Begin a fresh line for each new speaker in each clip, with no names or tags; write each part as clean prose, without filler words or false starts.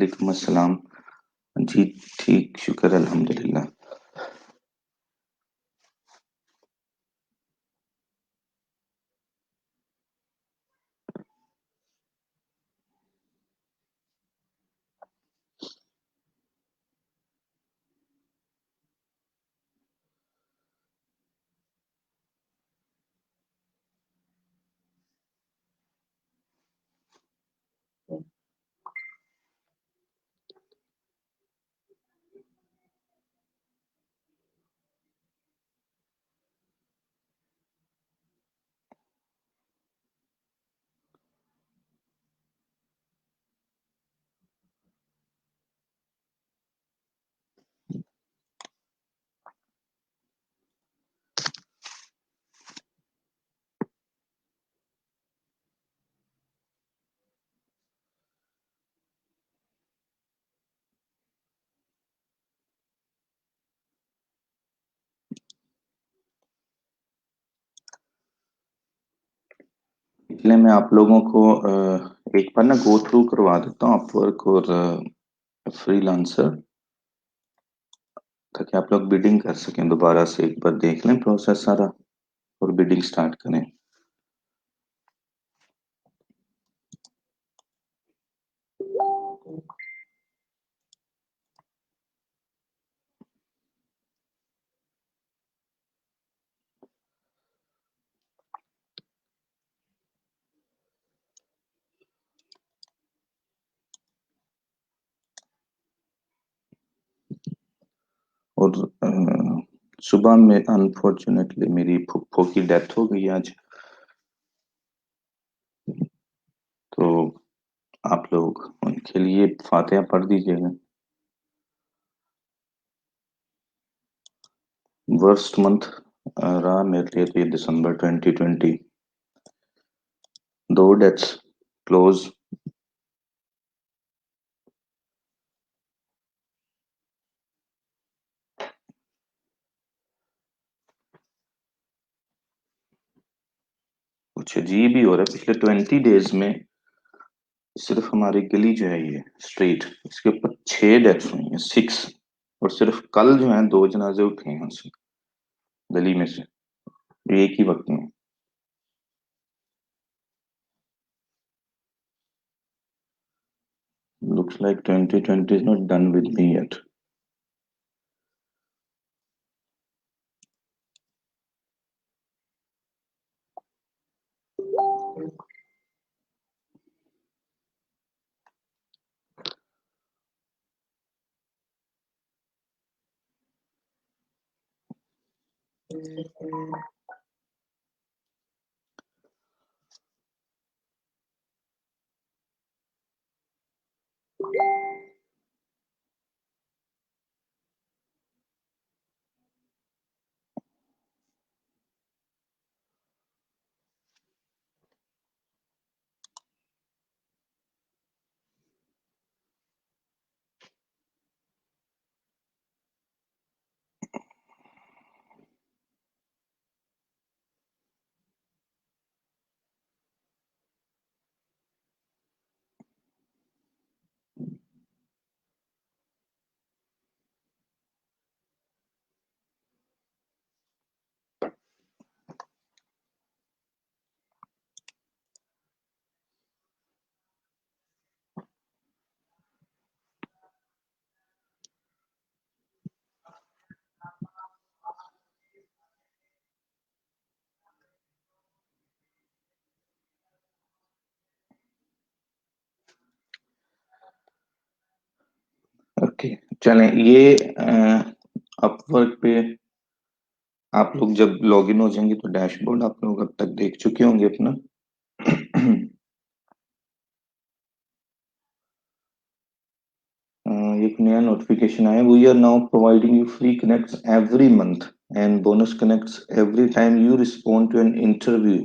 वालेकुम अस्सलाम। जी, ठीक, शुक्र अल्हम्दुलिल्लाह। इसलिए मैं आप लोगों को एक बार ना गो थ्रू करवा देता हूँ अपवर्क और फ्रीलांसर, ताकि आप लोग बिडिंग कर सकें। दोबारा से एक बार देख लें प्रोसेस सारा और बिडिंग स्टार्ट करें। और सुबह में अनफॉर्चुनेटली मेरी फुफ्फो की डेथ हो गई आज, तो आप लोग उनके लिए फातिहा पढ़ दीजिएगा। वर्स्ट मंथ रहा मेरे लिए तो ये दिसंबर 2020। दो डेथ्स क्लोज। कुछ अजीब ही हो रहा है पिछले 20 डेज में। सिर्फ हमारी गली जो है ये स्ट्रीट, इसके ऊपर 6 डेथ्स हुई हैं, 6। और सिर्फ कल जो है 2 जनाजे उठे हैं उस गली में से, एक ही वक्त में। Looks like 2020 is not done with me yet. Okay, चलें। ये अपवर्क पे आप लोग जब लॉगिन हो जाएंगे तो डैशबोर्ड आप लोग अब तक देख चुके होंगे अपना। एक नया नोटिफिकेशन आया, we are now providing you free connects every month and bonus connects every time you respond to an interview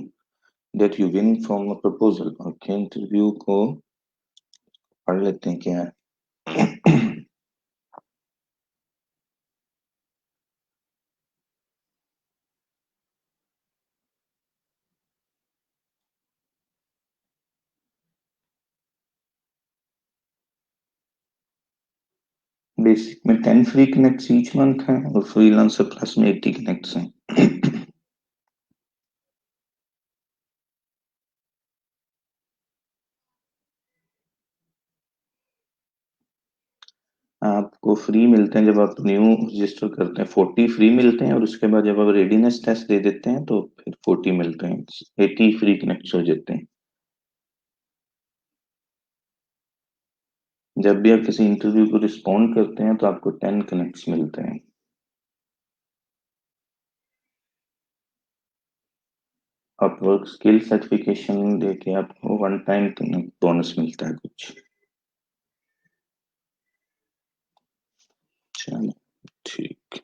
that you win from a proposal. Okay, interview को पढ़ लेते हैं क्या है। बेसिक में 10 फ्री कनेक्ट्स ईच मंथ है और freelancer plus में 80 कनेक्ट्स हैं। आपको फ्री मिलते हैं जब आप न्यू रजिस्टर करते हैं, 40 फ्री मिलते हैं, और उसके बाद जब आप रेडीनेस टेस्ट दे देते हैं तो फिर 40 मिलते हैं, 80 फ्री कनेक्ट हो जाते हैं। जब भी आप किसी इंटरव्यू को रिस्पॉन्ड करते हैं तो आपको 10 कनेक्ट्स मिलते हैं। अपवर्क स्किल सर्टिफिकेशन देके आपको वन टाइम बोनस मिलता है कुछ। चलो ठीक।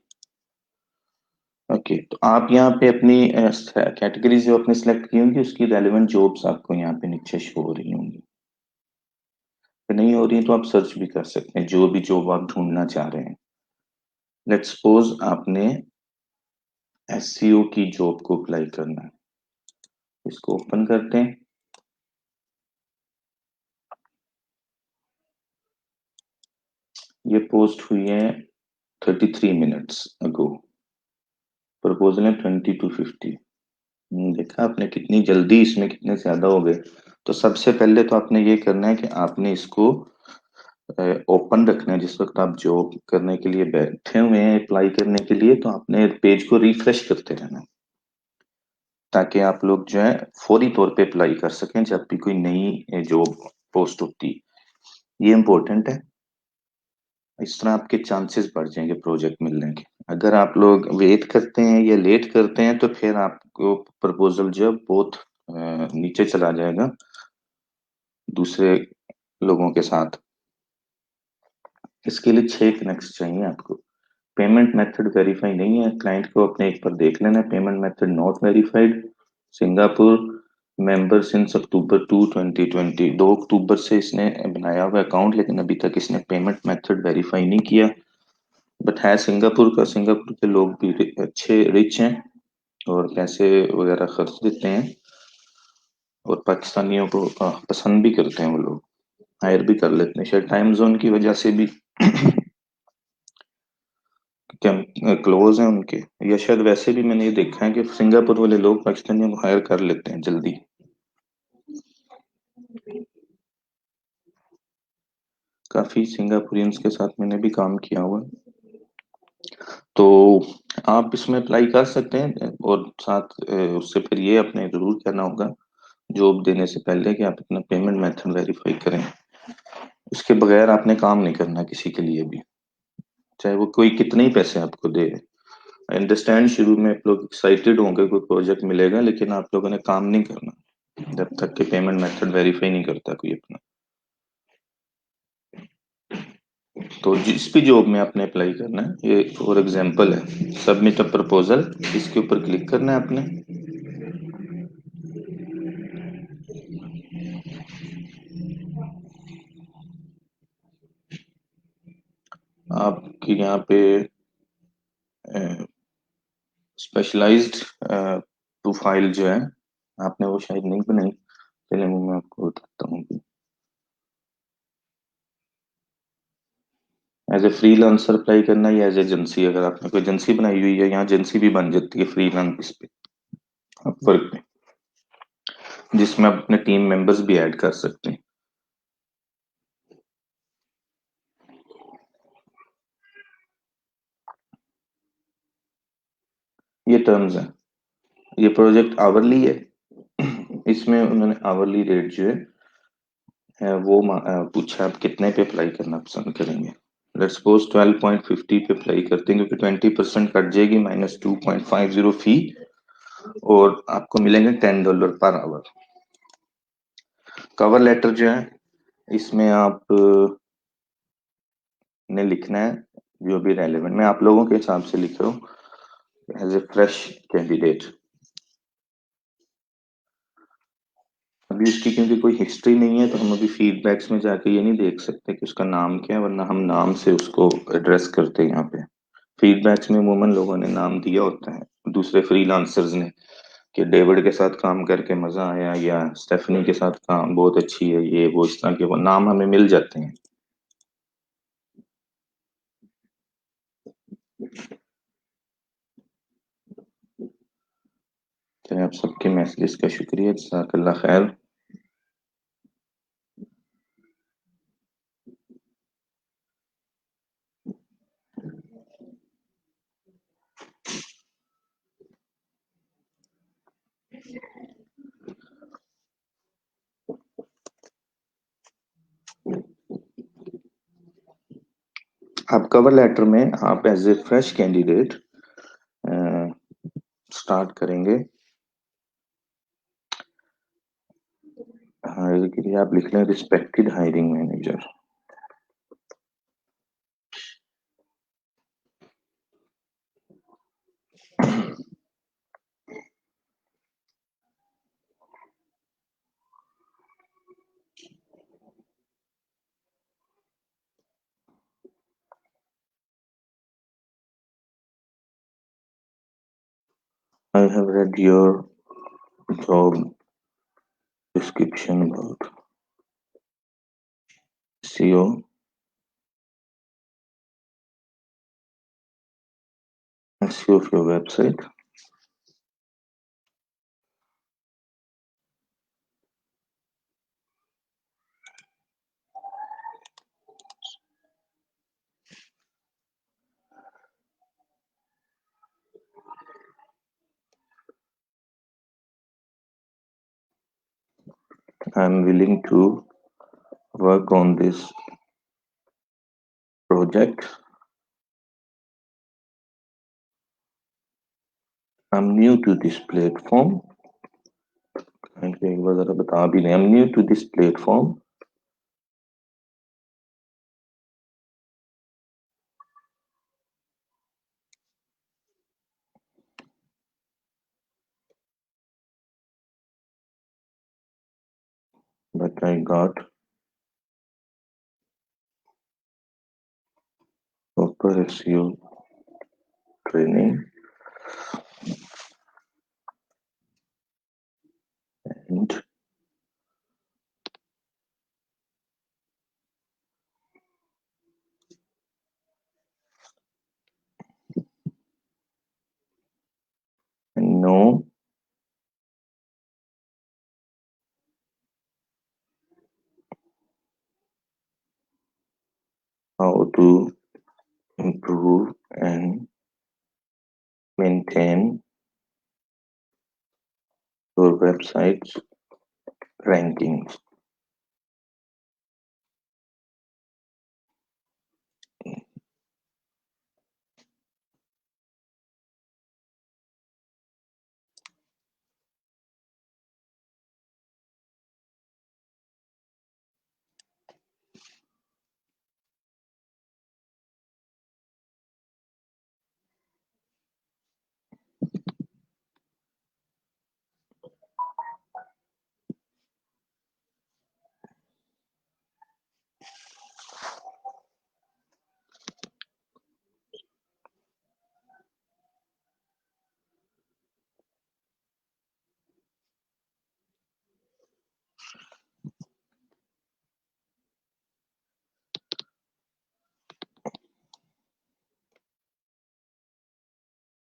ओके, तो आप यहाँ पे अपनी कैटेगरीज जो आपने सेलेक्ट की होंगी उसकी रेलेवेंट जॉब्स आपको यहाँ पे नीचे शो हो रही होंगी। अगर नहीं हो रही है तो आप सर्च भी कर सकते हैं जो भी जॉब आप ढूंढना चाह रहे हैं। लेट्स सपोज आपने एससीओ की जॉब को अप्लाई करना है। इसको ओपन करते हैं। ये पोस्ट हुई है 33 मिनट्स अगो। प्रपोजल है 2250। देखा आपने कितनी जल्दी, इसमें कितने ज्यादा हो गए। तो सबसे पहले तो आपने ये करना है कि आपने इसको ओपन रखना है। जिस वक्त आप जॉब करने के लिए बैठे हुए हैं अप्लाई करने के लिए, तो आपने पेज को रिफ्रेश करते रहना है, ताकि आप लोग जो है फौरी तौर पे अप्लाई कर सकें जब भी कोई नई जॉब पोस्ट होती। ये इम्पोर्टेंट है। इस तरह आपके चांसेस बढ़ जाएंगे प्रोजेक्ट मिलने के। अगर आप लोग वेट करते हैं या लेट करते हैं तो फिर आपको प्रपोजल जो है बहुत नीचे चला जाएगा दूसरे लोगों के साथ। इसके लिए 6 कनेक्ट चाहिए आपको। पेमेंट मेथड वेरीफाई नहीं है, क्लाइंट को अपने एक बार देख लेना। Payment method not verified. Singapore member since अक्टूबर 2020। 2 अक्टूबर से इसने बनाया हुआ अकाउंट, लेकिन अभी तक इसने पेमेंट मेथड वेरीफाई नहीं किया। बट है सिंगापुर का। सिंगापुर के लोग भी अच्छे रिच हैं और पैसे वगैरह खर्च देते हैं, और पाकिस्तानियों को पसंद भी करते हैं। वो लोग हायर भी कर लेते हैं, शायद टाइम जोन की वजह से भी क्या क्लोज हैं उनके, या शायद वैसे भी मैंने ये देखा है कि सिंगापुर वाले लोग पाकिस्तानियों को हायर कर लेते हैं जल्दी। काफी सिंगापुरियंस के साथ मैंने भी काम किया हुआ है। तो आप इसमें अप्लाई कर सकते हैं, और साथ उससे फिर ये अपने जरूर करना होगा जॉब देने से पहले कि आप अपना पेमेंट मेथड वेरीफाई करें। उसके बगैर आपने काम नहीं करना किसी के लिए भी, चाहे वो कोई कितने ही पैसे आपको दे। अंडरस्टैंड, शुरू में आप लोग एक्साइटेड होंगे कोई प्रोजेक्ट मिलेगा, लेकिन आप लोगों ने काम नहीं करना जब तक कि पेमेंट मेथड वेरीफाई नहीं करता कोई अपना। तो जिस भी जॉब में आपने अप्लाई करना है, ये फॉर एग्जांपल है सबमिट अ प्रपोजल, इसके ऊपर क्लिक करना है आपने। आपकी यहाँ पे स्पेशलाइज्ड प्रोफाइल जो है आपने वो शायद नहीं बनाई। चलिए वो मैं आपको बताता हूँ। एज ए फ्रीलांसर अप्लाई करना या एज एजेंसी, अगर आपने कोई एजेंसी बनाई हुई है, यहाँ एजेंसी भी बन जाती है फ्रीलांस पे, अपवर्क पे, जिसमें आप अपने टीम मेंबर्स भी ऐड कर सकते हैं। ये टर्म्स है। ये प्रोजेक्ट आवरली है। इसमें उन्होंने आवरली रेट जो है वो पूछा आप कितने पे अप्लाई करना पसंद करेंगे। लेट्स सपोज 12.50 पे अप्लाई करते हैं, क्योंकि 20% कट जाएगी, -2.50 फी, और आपको मिलेंगे $10 पर आवर। कवर लेटर जो है इसमें आप ने लिखना है जो भी रेलेवेंट। मैं आप लोगों के हिसाब से लिख रहा हूँ एज ए फ्रेश कैंडिडेट। अभी उसकी क्योंकि कोई हिस्ट्री नहीं है, तो हम अभी फीडबैक्स में जाके ये नहीं देख सकते कि उसका नाम क्या है, वरना हम नाम से उसको एड्रेस करते हैं यहाँ पे। फीडबैक्स में अमूमन लोगों ने नाम दिया होता है दूसरे फ्रीलांसर्स ने, कि डेविड के साथ काम करके मजा आया, या स्टेफनी के साथ काम बहुत अच्छी है, ये वो, इस तरह के वो नाम हमें मिल जाते हैं। तो आप सबके मैसेजेस का शुक्रिया, जज़ाकल्लाह खैर। आप कवर लेटर में आप as a fresh candidate start करेंगे। हायर के लिए आप लिख लें respected hiring manager. I have read your job description about SEO, SEO of your website. I'm willing to work on this project. I'm new to this platform. एक बार जरा बता भी दें, I'm new to this platform. But I got proper SEO training and know how to improve and maintain your website's rankings.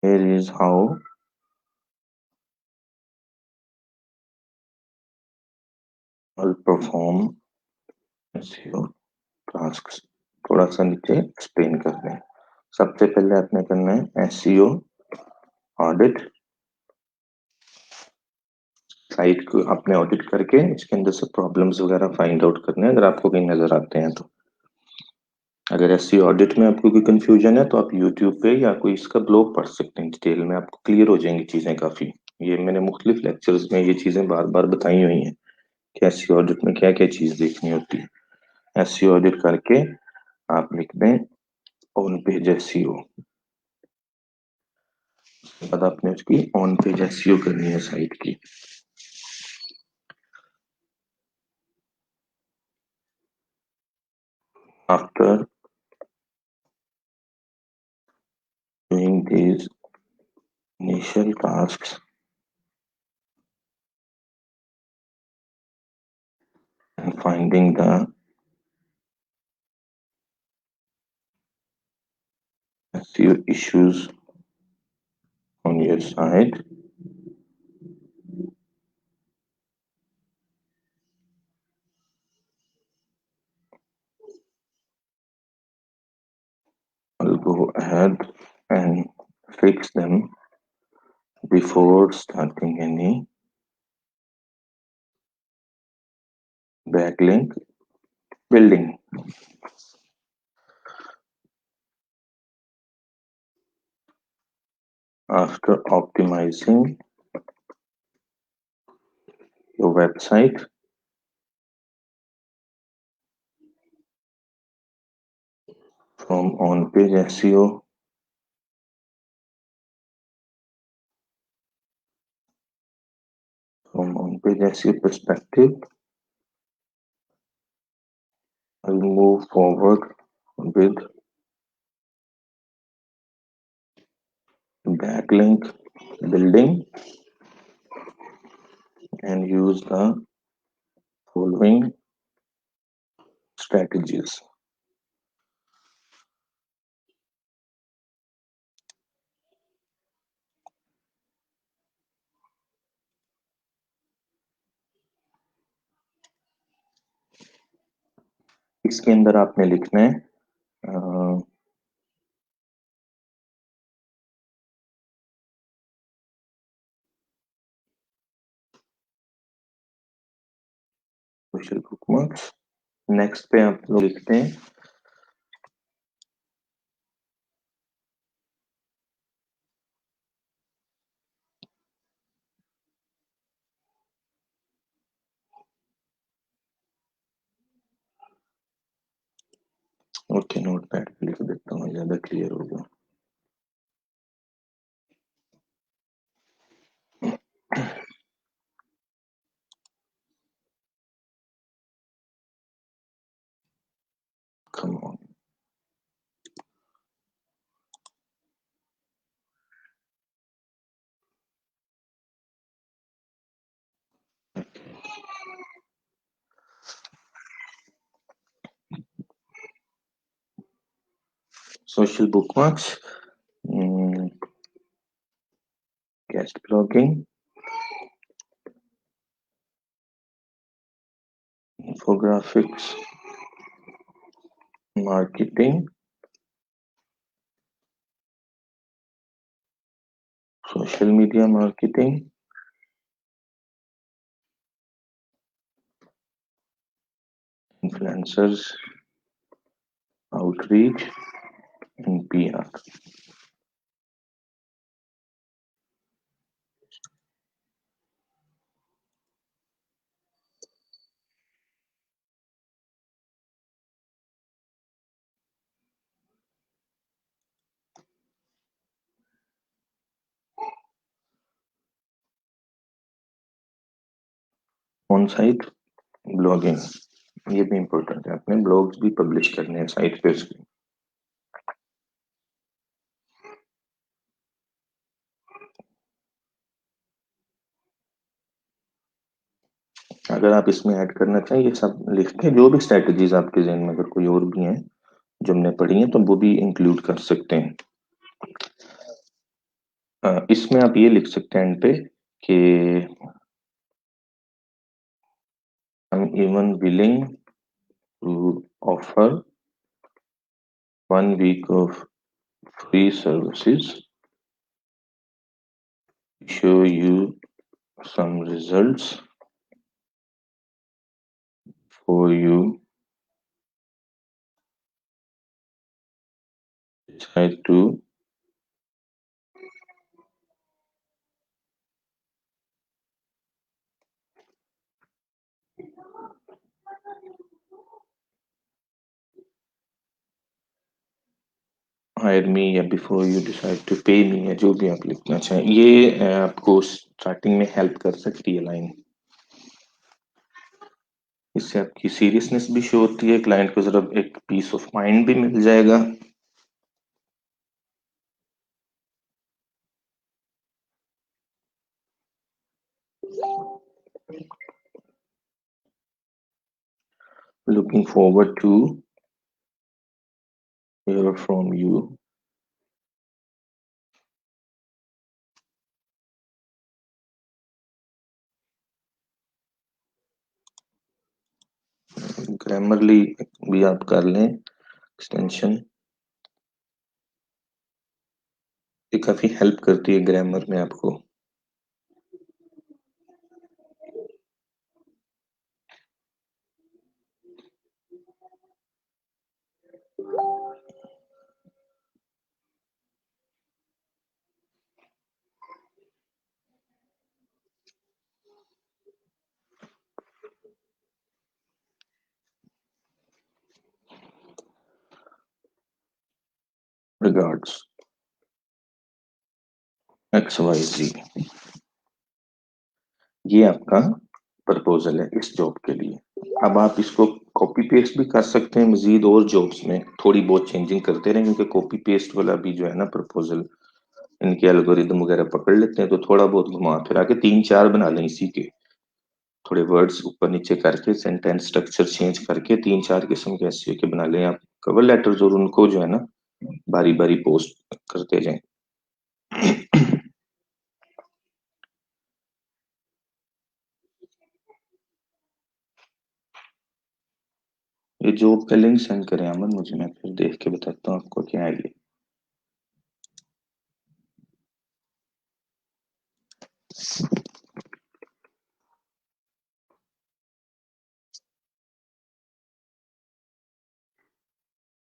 Here is how I'll perform SEO tasks. थोड़ा सा नीचे explain कर दें। सबसे पहले आपने करना है SEO ऑडिट। साइट को आपने ऑडिट करके इसके अंदर से प्रॉब्लम्स वगैरह फाइंड आउट करने हैं, अगर आपको कहीं नजर आते हैं तो। अगर SEO ऑडिट में आपको कोई कंफ्यूजन है तो आप यूट्यूब पे या कोई इसका ब्लॉग पढ़ सकते हैं, डिटेल में आपको क्लियर हो जाएंगी चीजें काफी। ये मैंने मुख्तलिफ लेक्चर्स में ये चीजें बार बार बताई हुई हैं कि SEO ऑडिट में क्या क्या चीज देखनी होती है। SEO ऑडिट करके आप लिख दें ऑन पेज SEO। उसके बाद आपने उसकी ऑन पेज SEO करनी है साइट की। After doing these initial tasks and finding the SEO issues on your site, ahead and fix them before starting any backlink building. After optimizing your website from on-page SEO, perspective, I'll move forward with backlink building and use the following strategies. इसके अंदर आपने लिखना है social bookmarks. Next पे आप लोग लिखते हैं ओके, नोटपैड पे लिख देता हूँ, ज्यादा क्लियर होगा। Come on. Social bookmarks, guest blogging, infographics, marketing, social media marketing, influencers, outreach, and PR. On site blogging, ये भी इम्पोर्टेंट है, अपने ब्लॉग्स भी पब्लिश करने हैं साइट पे उसके। अगर आप इसमें ऐड करना चाहें, ये सब लिख के जो भी स्ट्रेटजीज आपके जहन में अगर कोई और भी हैं जो हमने पढ़ी हैं तो वो भी इंक्लूड कर सकते हैं। इसमें आप ये लिख सकते हैं एंड पे कि I'm even willing to offer 1 week of free services to show you some results for you decide to hire me या बिफोर यू डिसाइड टू पे मी, या जो भी आप लिखना चाहें, ये आपको स्टार्टिंग में हेल्प कर सकती है लाइन। इससे आपकी सीरियसनेस भी शो होती है, क्लाइंट को जरा एक पीस ऑफ माइंड भी मिल जाएगा। Looking forward to hear from you. Grammarly भी आप कर लें एक्सटेंशन। ये काफी हेल्प करती है ग्रामर में आपको। रिगार्ड्स XYZ, ये आपका प्रपोजल है इस जॉब के लिए। अब आप इसको कॉपी पेस्ट भी कर सकते हैं मजीद और जॉब्स में, थोड़ी बहुत चेंजिंग करते रहें, क्योंकि कॉपी पेस्ट वाला भी जो है ना प्रपोजल, इनके एल्गोरिदम वगैरह पकड़ लेते हैं, तो थोड़ा बहुत घुमा फिरा के तीन चार बना लें इसी के, थोड़े वर्ड्स ऊपर नीचे करके सेंटेंस स्ट्रक्चर चेंज करके तीन चार किस्म के एसईओ के बना लें आप कवर लेटर्स, और उनको जो है ना बारी बारी पोस्ट करते जाएं। ये जॉब का लिंक सेंड करें अमन मुझे, मैं फिर देख के बताता हूँ आपको क्या है ये।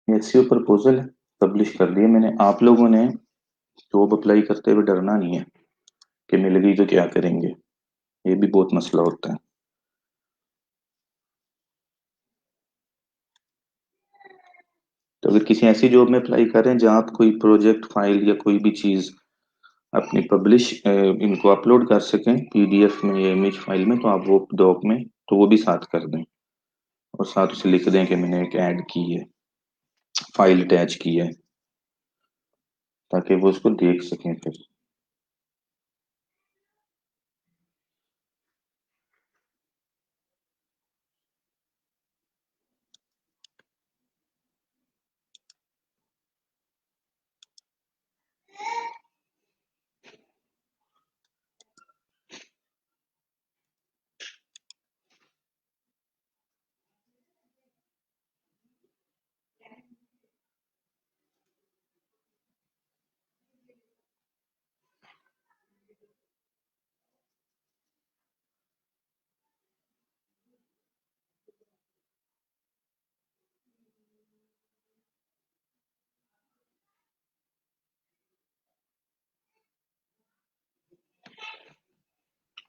एसईओ प्रपोजल है, पब्लिश कर दिया मैंने। आप लोगों ने जॉब अप्लाई करते हुए डरना नहीं है कि मिल गई तो क्या करेंगे, ये भी बहुत मसला होता है। तो अगर किसी ऐसी जॉब में अप्लाई कर रहे हैं जहाँ आप कोई प्रोजेक्ट फाइल या कोई भी चीज अपनी पब्लिश इनको अपलोड कर सकें पीडीएफ में या इमेज फाइल में, तो आप वो डॉक में तो वो भी साथ कर दें, और साथ उसे लिख दें कि मैंने एक ऐड की है, फाइल अटैच की है, ताकि वो उसको देख सकें फिर।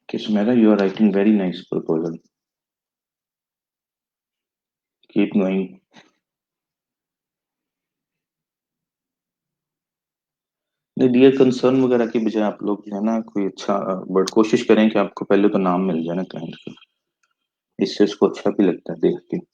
कि Sumera, you are writing very nice proposal, keep going. नहीं, डियर कंसर्न वगैरह की बजाय आप लोग जो है ना कोई अच्छा, बट कोशिश करें कि आपको पहले तो नाम मिल जाए ना क्लाइंट का, इससे उसको अच्छा भी लगता है देख के।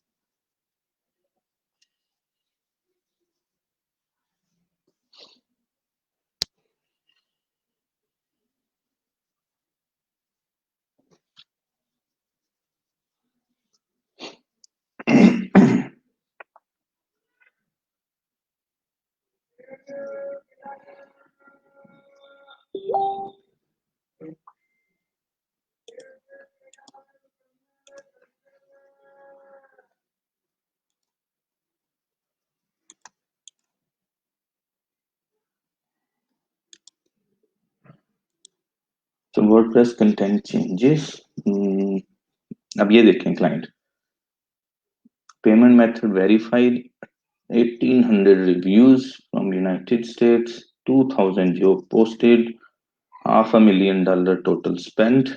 तो वर्डप्रेस कंटेंट चेंजेस, अब ये देखें client, payment method verified, 1800 reviews from United States, 2000 job posted, $500,000 total spent,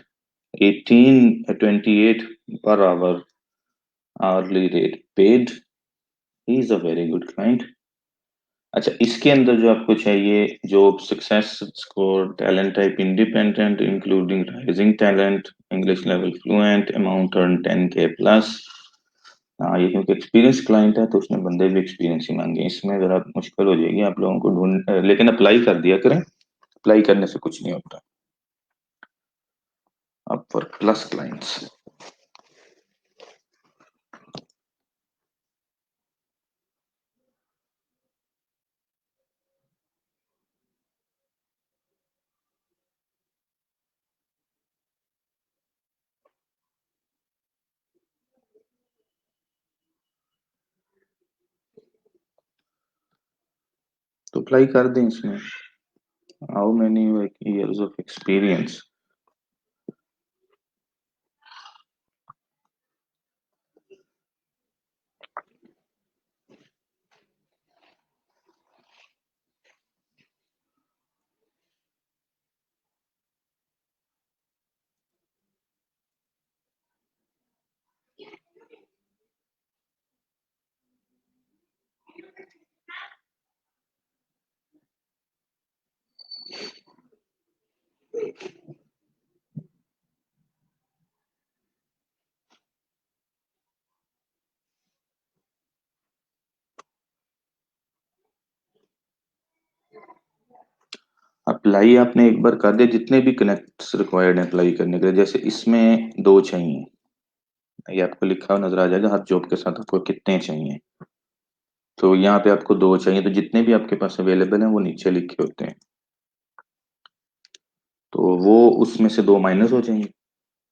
28 per hour hourly rate paid. He is a very good client. अच्छा, इसके अंदर जो आपको चाहिए, job success score, talent type independent including rising talent, English level fluent, amount earn 10K plus. हाँ, ये क्योंकि experience client है तो उसने बंदे भी एक्सपीरियंस ही मांगे, इसमें जरा मुश्किल हो जाएगी आप लोगों को ढूंढ, लेकिन अप्लाई कर दिया करें, अप्लाई करने से कुछ नहीं होता। अब फॉर प्लस क्लाइंट्स, तो अप्लाई कर दें इसमें। How many like years of experience? Apply आपने एक बार कर दिया, जितने भी कनेक्ट्स रिक्वायर्ड हैं अप्लाई करने के लिए, जैसे इसमें दो चाहिए, ये आपको लिखा हुआ नजर आ जाएगा हर जॉब के साथ आपको कितने चाहिए। तो यहाँ पे आपको दो चाहिए, तो जितने भी आपके पास अवेलेबल हैं वो नीचे लिखे होते हैं, तो वो उसमें से दो माइनस हो जाएंगे।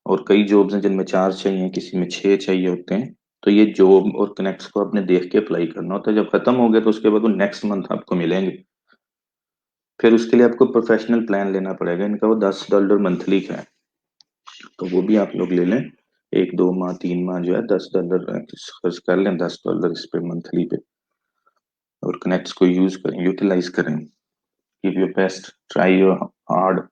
और कई जॉब्स हैं जिनमें चार चाहिए, किसी में छह चाहिए होते हैं। तो ये जॉब और कनेक्ट्स को आपने देख के अप्लाई करना होता है। जब खत्म हो गया तो उसके बाद वो नेक्स्ट मंथ आपको मिलेंगे। फिर उसके लिए आपको प्रोफेशनल प्लान लेना पड़ेगा, इनका वो $10 मंथली का है, तो वो भी आप लोग ले लें। एक दो माह तीन माह जो है $10 खर्च कर लें, $10 इस पे मंथली पे, और कनेक्ट्स को यूज करें, यूटिलाइज करें। Give your best, try your hard.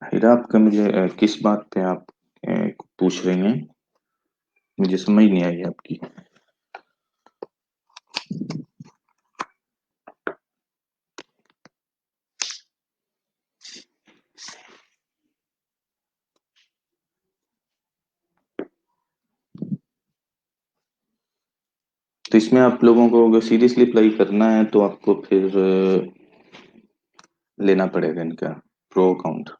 हिरा, आपका मुझे किस बात पे आप पूछ रही हैं? मुझे समझ नहीं आई आपकी। तो इसमें आप लोगों को अगर सीरियसली अप्लाई करना है तो आपको फिर लेना पड़ेगा इनका प्रो अकाउंट।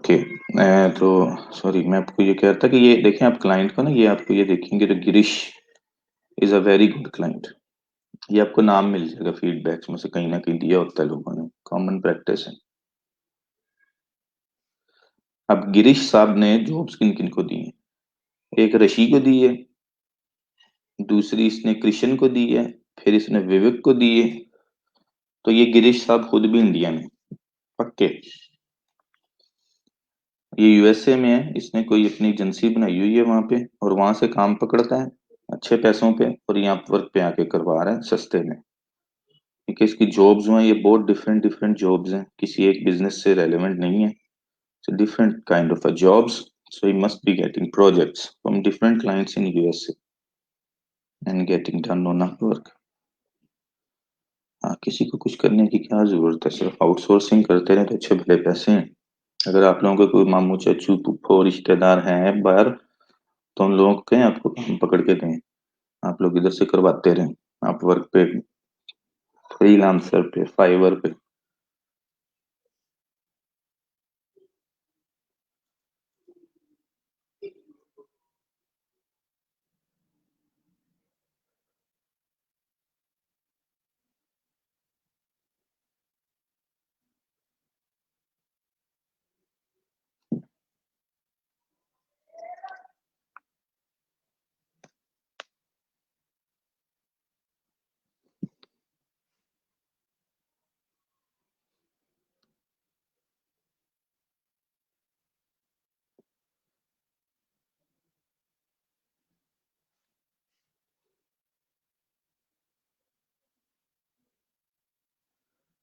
ओके। तो सॉरी, मैं आपको ये कह रहा था कि ये देखें आप क्लाइंट को ना, ये आपको ये देखेंगे तो Girish is a very good client. ये आपको नाम मिल जाएगा फीडबैक्स में से, कहीं ना कहीं दिया होता है लोगों ने, कॉमन प्रैक्टिस है। अब गिरीश साहब ने जॉब्स किन किन को दी है? एक ऋषि को दी है, दूसरी इसने कृष्ण को दी है, फिर इसने विवेक को दी है। तो ये गिरीश साहब खुद भी इंडिया में पक्के, ये यूएसए में है, इसने कोई अपनी एजेंसी बनाई हुई है वहां पे, और वहां से काम पकड़ता है अच्छे पैसों पे, और यहाँ वर्क पे आके करवा रहा है सस्ते में। क्योंकि इसकी जॉब्स हैं ये बहुत डिफरेंट डिफरेंट जॉब्स हैं, किसी एक बिजनेस से रेलेवेंट नहीं है। It's different kind of a jobs, so he must be getting projects from different clients in USA and getting done on work. हाँ, किसी को कुछ करने की क्या जरूरत है, सिर्फ आउटसोर्सिंग करते रहे तो अच्छे भले पैसे हैं। अगर आप लोगों के कोई मामू चाचू फूफो रिश्तेदार हैं बाहर, तो उन लोगों को कहें आपको काम पकड़ के दें, आप लोग इधर से करवाते रहें, आप वर्क पे, फ्रीलांसर पे, फाइवर पे।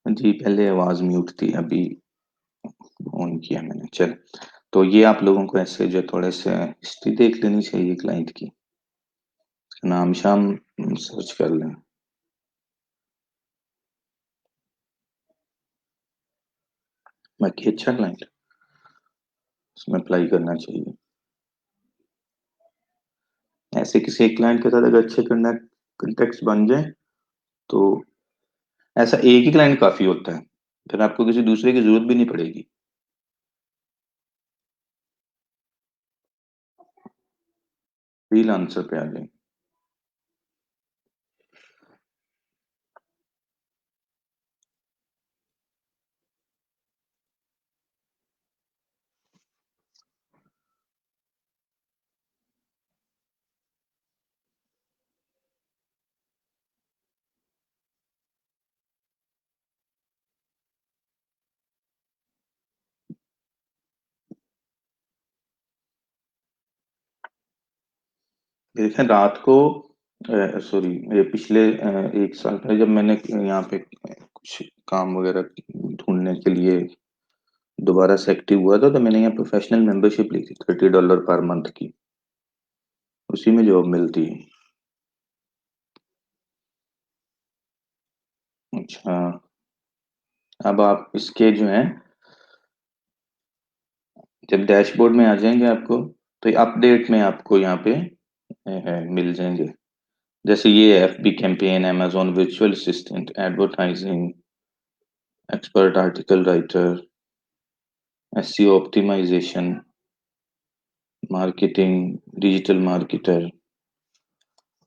जी, पहले आवाज म्यूट थी, अभी ऑन किया मैंने। चल, तो ये आप लोगों को ऐसे जो थोड़े से हिस्ट्री देख लेनी चाहिए क्लाइंट की, नाम शाम सर्च कर लें। बाकी अच्छा क्लाइंट, उसमें अप्लाई करना चाहिए। ऐसे किसी एक क्लाइंट के साथ अगर अच्छे कंटेक्ट बन जाए, तो ऐसा एक ही क्लाइंट काफी होता है, फिर आपको किसी दूसरे की जरूरत भी नहीं पड़ेगी। फ्रीलांसर पे आ जाए। देखें रात को, सॉरी, ये पिछले 1 साल पहले जब मैंने यहाँ पे कुछ काम वगैरह ढूंढने के लिए दोबारा से एक्टिव हुआ था, तो मैंने यहाँ प्रोफेशनल मेंबरशिप ली थी $30 पर मंथ की, उसी में जॉब मिलती है। अच्छा, अब आप इसके जो है, जब डैशबोर्ड में आ जाएंगे आपको, तो अपडेट में आपको यहाँ पे मिल जाएंगे। जैसे ये FB campaign, amazon virtual assistant, advertising, expert article writer, SEO optimization, marketing, digital marketer,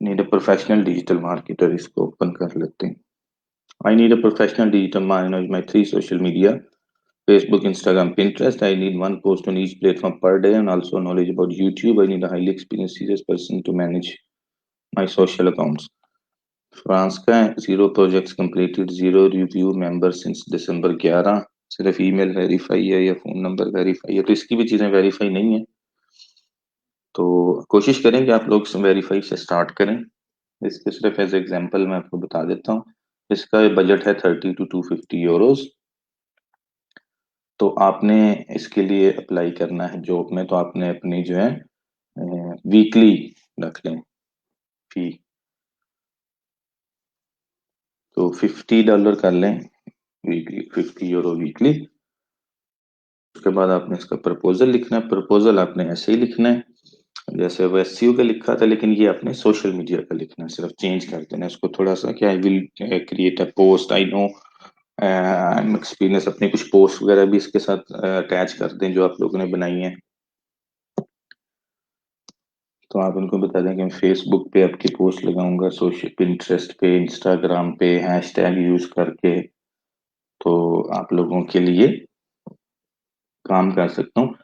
need a professional digital marketer, इसको ओपन कर लेते हैं। I need a professional digital manage my 3 social media, Facebook, Instagram, Pinterest. I need one post on each platform per day and also knowledge about YouTube. I need a highly experienced serious person to manage my social accounts. France का है, 0 projects completed, 0 review member since दिसंबर 11, सिर्फ email verify है या phone number verify है, तो इसकी भी चीजें वेरीफाई नहीं है। तो कोशिश करें कि आप लोग वेरीफाई से स्टार्ट करें। इसके सिर्फ एज एग्जांपल मैं आपको बता देता हूँ, इसका बजट है 30 to 250 यूरोज। तो आपने इसके लिए अप्लाई करना है जॉब में, तो आपने अपनी जो है वीकली रख लें फी, तो $50 कर लें वीकली, €50 वीकली। उसके बाद आपने इसका प्रपोजल लिखना है। प्रपोजल आपने ऐसे ही लिखना है जैसे वो एससीओ का लिखा था, लेकिन ये आपने सोशल मीडिया का लिखना है, सिर्फ चेंज कर देना है इसको थोड़ा सा, कि I will create a post, I know experience, अपने कुछ पोस्ट वगैरह भी इसके साथ अटैच कर दें जो आप लोगों ने बनाई हैं। तो आप उनको बता दें कि मैं फेसबुक पे आपकी पोस्ट लगाऊंगा, सोशल पिंटरेस्ट पे, इंस्टाग्राम पे हैशटैग यूज करके, तो आप लोगों के लिए काम कर सकता हूँ।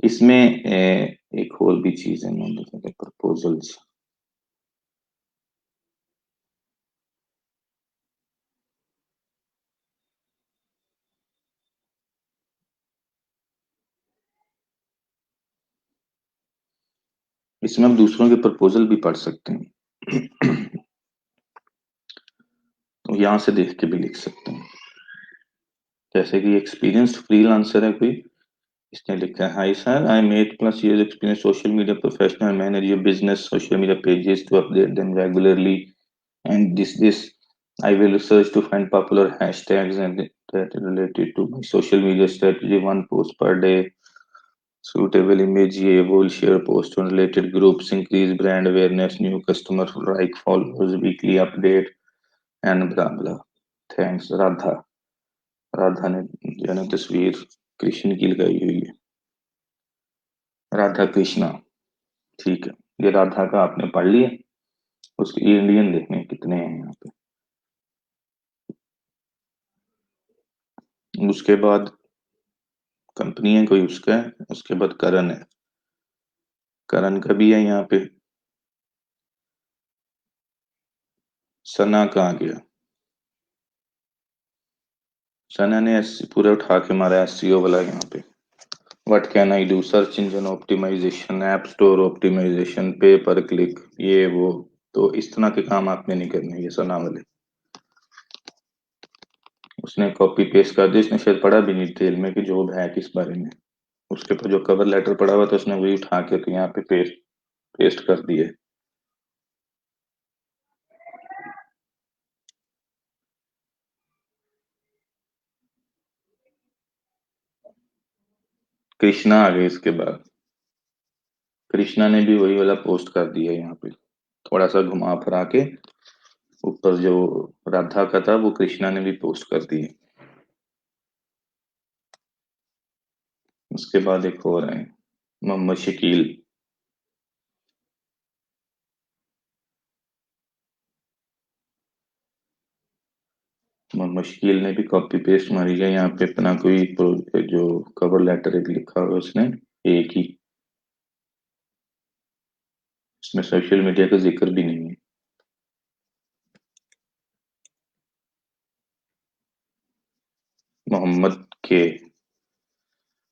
इसमें एक और भी चीज है, मैं बता प्रपोजल्स। इसमें आप दूसरों के प्रपोजल भी पढ़ सकते हैं। तो यहाँ से देख के भी लिख सकते हैं। जैसे कि एक्सपीरियंस्ड फ्रीलांसर है कोई, इसने लिखा है, hi sir, I am 8+ years experience social media professional, manage your business social media pages to update them regularly, and this I will research to find popular hashtags and that related to my social media strategy, one post per day, suitable image, ये वो, share post on related groups, increase brand awareness, new customer like, followers, weekly update, and blah blah. Thanks Radha. Radha ने जो है ना तस्वीर कृष्ण की लगाई हुई है, राधा कृष्णा। ठीक है, ये राधा का आपने पढ़ लिया। उसके इंडियन देखने कितने हैं यहाँ पे। उसके बाद कंपनी है कोई, उसका है। उसके बाद करण है, करण का भी है यहाँ पे। सना कहाँ गया? सना ने पूरा उठा के मारा एसईओ वाला यहाँ पे। What can I do, search engine optimization, app store optimization, पे पर क्लिक, ये वो। तो इस तरह के काम आपने नहीं करने, ये सना वाले। उसने कॉपी पेस्ट कर दिया, इसने शायद पढ़ा भी नहीं डिटेल में कि जॉब है किस बारे में। उसके ऊपर जो कवर लेटर पड़ा हुआ था, उसने वही उठा के तो यहाँ पे पेस्ट पेस्ट कर दिए। कृष्णा आ गए इसके बाद। कृष्णा ने भी वही वाला पोस्ट कर दिया यहाँ पे, थोड़ा सा घुमा फिरा के। ऊपर जो राधा का था वो कृष्णा ने भी पोस्ट कर दिए। उसके बाद एक और है, मोहम्मद शकील। मोहम्मद शकील ने भी कॉपी पेस्ट मारी है यहाँ पे, अपना कोई जो कवर लेटर एक लिखा हुआ है उसने, एक ही। इसमें सोशल मीडिया का जिक्र भी नहीं है। मोहम्मद के।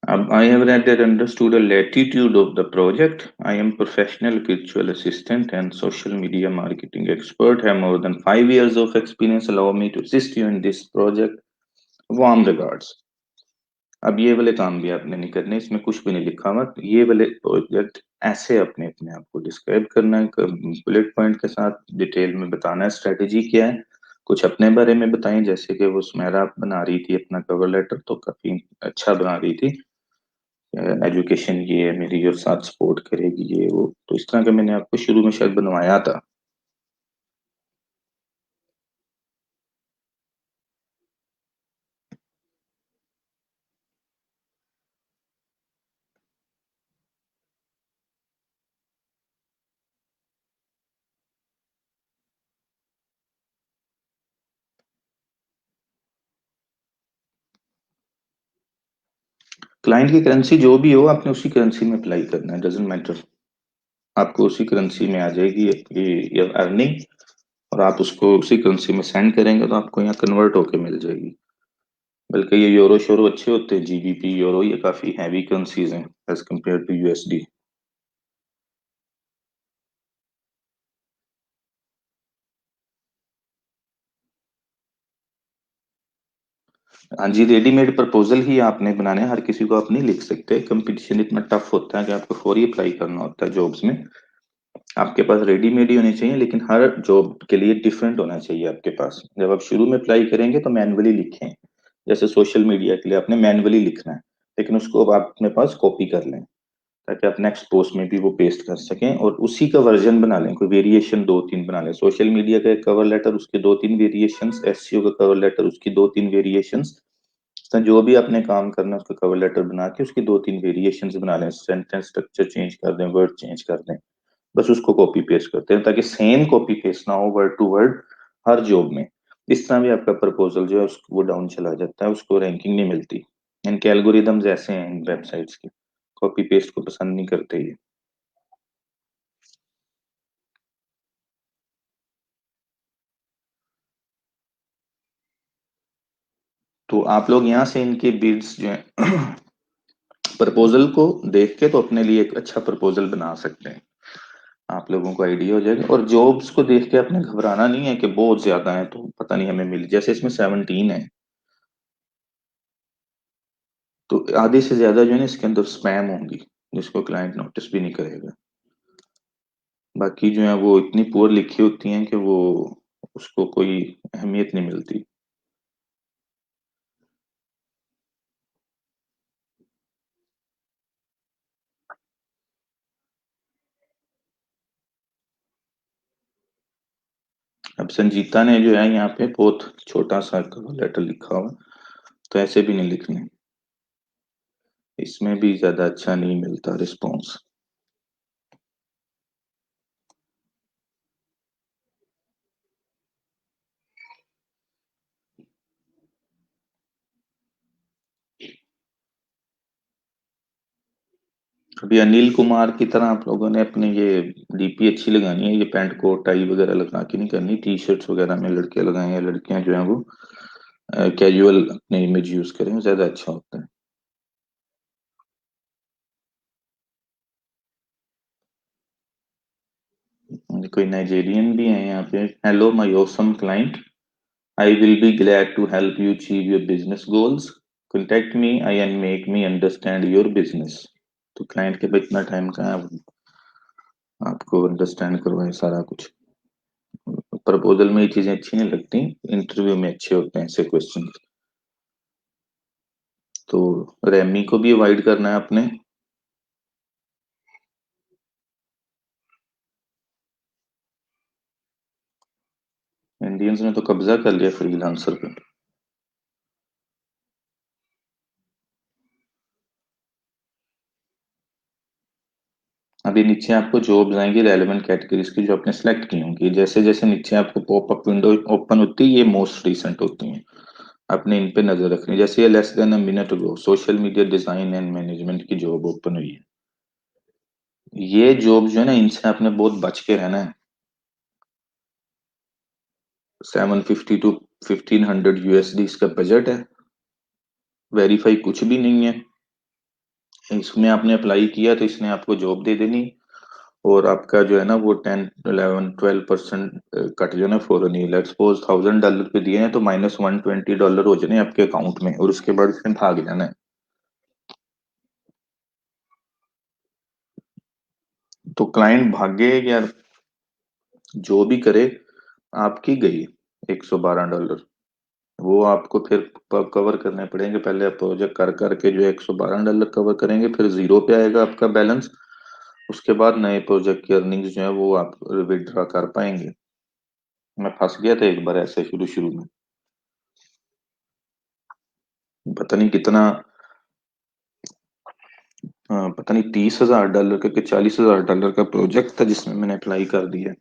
अब I have read and understood the latitude of the project. I am professional virtual assistant and social media marketing expert. Have more than 5 years of experience. Allow me to assist you in this project. Warm regards. अब ये वाले काम भी आपने नहीं करने, इसमें कुछ भी नहीं लिखा हुआ। ये वाले प्रोजेक्ट ऐसे अपने अपने आप को डिस्क्राइब करना है, बुलेट पॉइंट के साथ डिटेल में बताना है स्ट्रेटेजी क्या है। कुछ अपने बारे में बताएं, जैसे कि वो सुमेरा बना रही थी अपना कवर लेटर, तो काफी अच्छा बना रही थी। एजुकेशन ये है मेरी और साथ सपोर्ट करेगी, ये वो। तो इस तरह का मैंने आपको शुरू में शायद बनवाया था। क्लाइंट की करेंसी जो भी हो, आपने उसी करेंसी में अप्लाई करना है, डजेंट मैटर। आपको उसी करेंसी में आ जाएगी ये अर्निंग, और आप उसको उसी करेंसी में सेंड करेंगे तो आपको यहाँ कन्वर्ट होके मिल जाएगी। बल्कि ये यूरो शोरो अच्छे होते हैं, जीबीपी यूरो, ये काफी हैवी करेंसीज हैं एज कम्पेयर टू यूएसडी। हाँ जी, रेडीमेड प्रपोजल ही आपने बनाने हैं, हर किसी को आप नहीं लिख सकते, कंपटीशन इतना टफ होता है कि आपको फौरी अप्लाई करना होता है जॉब्स में। आपके पास रेडीमेड ही होने चाहिए, लेकिन हर जॉब के लिए डिफरेंट होना चाहिए आपके पास। जब आप शुरू में अप्लाई करेंगे तो मैन्युअली लिखें, जैसे सोशल मीडिया के लिए आपने मैन्युअली लिखना है, लेकिन उसको अब आप अपने पास कॉपी कर लें। ताकि आप नेक्स्ट पोस्ट में भी वो पेस्ट कर सकें और उसी का वर्जन बना लें, कोई वेरिएशन दो तीन बना लें। सोशल मीडिया का एक कवर लेटर, उसके दो तीन वेरिएशंस, एसईओ का कवर लेटर, उसकी दो तीन वेरिएशंस। तो जो भी आपने काम करना है उसका कवर लेटर बना के उसकी दो तीन वेरिएशंस बना लें, सेंटेंस स्ट्रक्चर चेंज कर दें, वर्ड चेंज कर दें, बस उसको कॉपी पेस्ट करते हैं ताकि सेम कॉपी पेस्ट ना हो वर्ड टू वर्ड हर जॉब में। इस तरह भी आपका प्रपोजल जो है उसको वो डाउन चला जाता है, उसको रैंकिंग नहीं मिलती। इनके एल्गोरिदम्स ऐसे हैं इन वेबसाइट्स के, कॉपी पेस्ट को पसंद नहीं करते ये। तो आप लोग यहाँ से इनके बिड्स जो है प्रपोजल को देख के तो अपने लिए एक अच्छा प्रपोजल बना सकते हैं, आप लोगों को आइडिया हो जाएगा। और जॉब्स को देख के आपने घबराना नहीं है कि बहुत ज्यादा है तो पता नहीं हमें मिल, जैसे इसमें 17 है तो आधे से ज्यादा जो है ना इसके अंदर स्पैम होंगी, जिसको क्लाइंट नोटिस भी नहीं करेगा। बाकी जो है वो इतनी पुअर लिखी होती हैं कि वो उसको कोई अहमियत नहीं मिलती। अब संजीता ने जो है यहाँ पे बहुत छोटा सा कवर लेटर लिखा हुआ, तो ऐसे भी नहीं लिखने, इसमें भी ज्यादा अच्छा नहीं मिलता रिस्पॉन्स। अभी अनिल कुमार की तरह आप लोगों ने अपने ये डीपी अच्छी लगानी है, ये पैंट कोट टाई वगैरह लगा के नहीं करनी, टी शर्ट्स वगैरह में लड़के लगाएं या लड़कियां जो है वो कैजुअल अपने इमेज यूज करें, ज्यादा अच्छा होता है। कोई नाइजेरियन भी है यहाँ पे। Hello my awesome client, I will be glad to help you achieve your business goals, contact me I and make me understand your business. तो क्लाइंट के पास इतना टाइम का है, आपको अंडरस्टैंड करवाए सारा कुछ। प्रपोजल में ये चीजें अच्छी नहीं लगती, इंटरव्यू में अच्छे होते हैं ऐसे क्वेश्चन। तो रेमी को भी अवॉइड करना है अपने। इंडियंस ने तो कब्जा कर लिया फ्रीलांसर पे। अभी नीचे आपको जॉब्स आएंगी रेलेवेंट कैटेगरीज की जो आपने सेलेक्ट की होंगी, जैसे जैसे नीचे आपको पॉपअप विंडो ओपन होती है ये मोस्ट रिसेंट होती हैं, आपने इन पे नजर रखनी है। जैसे ये less than a minute ago social media design and management की जॉब ओपन हुई है, ये जॉब जो है ना इनसे आपने बहुत बच के रहना है। 750 to 1500 USD इसका बजट है, वेरीफाई कुछ भी नहीं है। इसमें आपने अप्लाई किया तो इसने आपको जॉब दे देनी, और आपका जो है ना वो 10 11 12% कट जाना फौरन ही। लेट्स सपोज $1000 पे दिए हैं तो -$120 हो जाने आपके अकाउंट में, और उसके बाद इसने भाग जाना है। तो क्लाइंट भागे या जो भी करे, आपकी गई $112, वो आपको फिर कवर करने पड़ेंगे। पहले आप प्रोजेक्ट कर करके जो $112 कवर करेंगे, फिर जीरो पे आएगा आपका बैलेंस। उसके बाद नए प्रोजेक्ट की अर्निंग्स जो है वो आप विड्रॉ कर पाएंगे। मैं फंस गया था एक बार ऐसे शुरू शुरू में, पता नहीं कितना, पता नहीं $30,000 का कि $40,000 का प्रोजेक्ट था जिसमें मैंने अप्लाई कर दिया।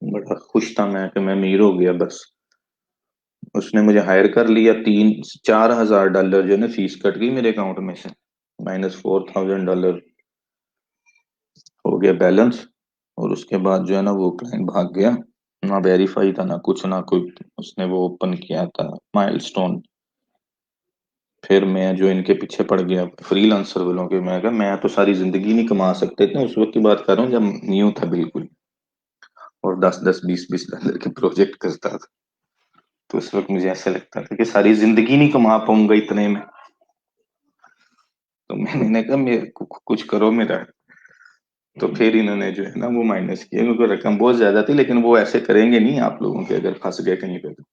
बड़ा खुश था मैं कि मैं अमीर हो गया बस। उसने मुझे हायर कर लिया, 3 4 हजार डॉलर जो है ना फीस कट गई मेरे अकाउंट में से, -$4,000 हो गया बैलेंस। और उसके बाद जो है ना वो क्लाइंट भाग गया, ना वेरीफाई था ना कुछ, ना कोई उसने वो ओपन किया था माइलस्टोन। फिर मैं जो इनके पीछे पड़ गया फ्रीलांसर वालों के, मैं कहा मैं तो सारी जिंदगी नहीं कमा सकते थे, उस वक्त की बात कर रहा हूँ जब न्यू था बिल्कुल, और 10 10 20 20 डॉलर के प्रोजेक्ट करता था। तो उस वक्त मुझे ऐसा लगता था कि सारी जिंदगी नहीं कमा पाऊंगा इतने में। तो मैंने कहा मेरे को कुछ करो मेरा। तो फिर इन्होंने जो है ना वो माइनस किया, क्योंकि रकम बहुत ज्यादा थी, लेकिन वो ऐसे करेंगे नहीं आप लोगों के अगर फंस गए कहीं पे तो।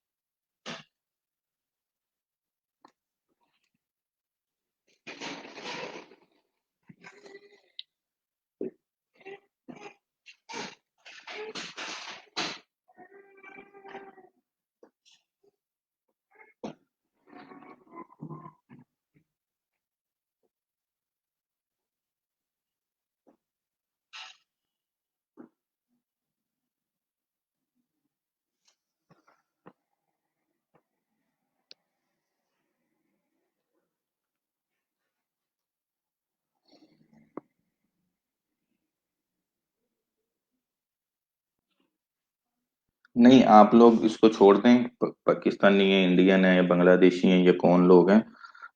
नहीं, आप लोग इसको छोड़ दें। पाकिस्तानी है, इंडियन है, या बांग्लादेशी हैं, या कौन लोग हैं।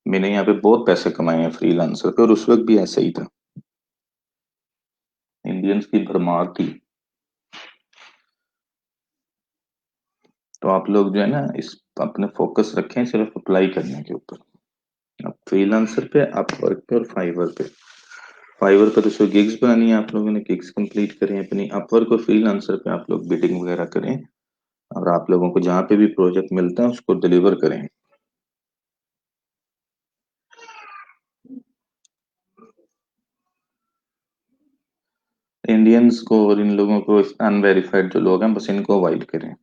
मैंने यहाँ पे बहुत पैसे कमाए हैं फ्रीलांसर पे, और उस वक्त भी ऐसा ही था। इंडियंस की भरमार थी। तो आप लोग जो है ना, इस अपने फोकस रखें सिर्फ अप्लाई करने के ऊपर। अब फ्रीलांसर पे, अपवर्क पे और फाइवर पे। फाइवर पे तो सो गिग्स बनानी है, आप लोगों ने गिग्स कंप्लीट करें अपनी। अपवर्क और फ्रीलांसर पे आप लोग बिडिंग वगैरह करें, और आप लोगों को जहाँ पे भी प्रोजेक्ट मिलता है उसको डिलीवर करें। इंडियंस को और इन लोगों को, अनवेरिफाइड जो लोग हैं, बस इनको अवॉइड करें।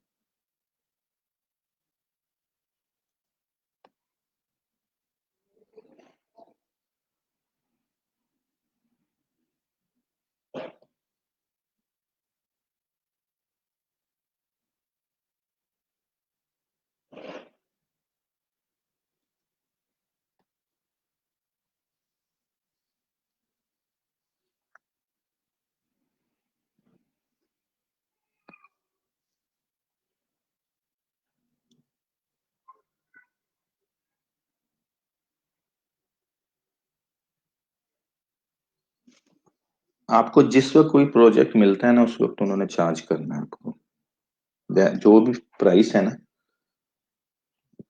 आपको जिस वक्त कोई प्रोजेक्ट मिलता है ना, उस वक्त उन्होंने चार्ज करना है आपको। जो भी प्राइस है ना,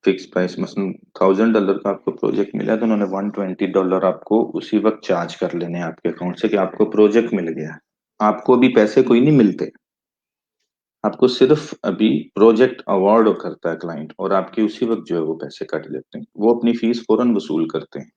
फिक्स प्राइस। मसलन $1000 का आपको प्रोजेक्ट मिला, तो उन्होंने $120 आपको उसी वक्त चार्ज कर लेने हैं आपके अकाउंट से, कि आपको प्रोजेक्ट मिल गया है। आपको अभी पैसे कोई नहीं मिलते। आपको सिर्फ अभी प्रोजेक्ट अवार्ड करता है क्लाइंट, और आपके उसी वक्त जो है वो पैसे कट लेते हैं, वो अपनी फीस फौरन वसूल करते हैं।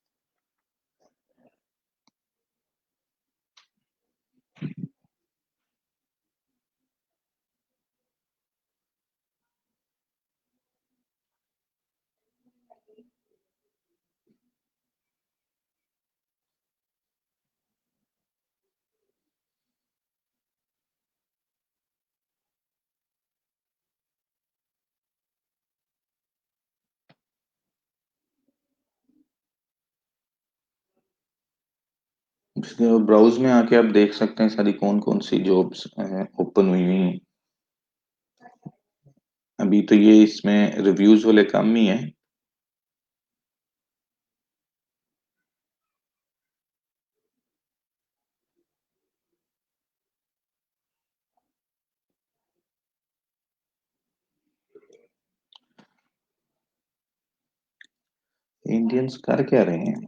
इसलिए ब्राउज में आके आप देख सकते हैं सारी कौन कौन सी जॉब्स ओपन हुई हुई हैं। अभी तो ये इसमें रिव्यूज वाले कम ही है। इंडियंस कर क्या रहे हैं?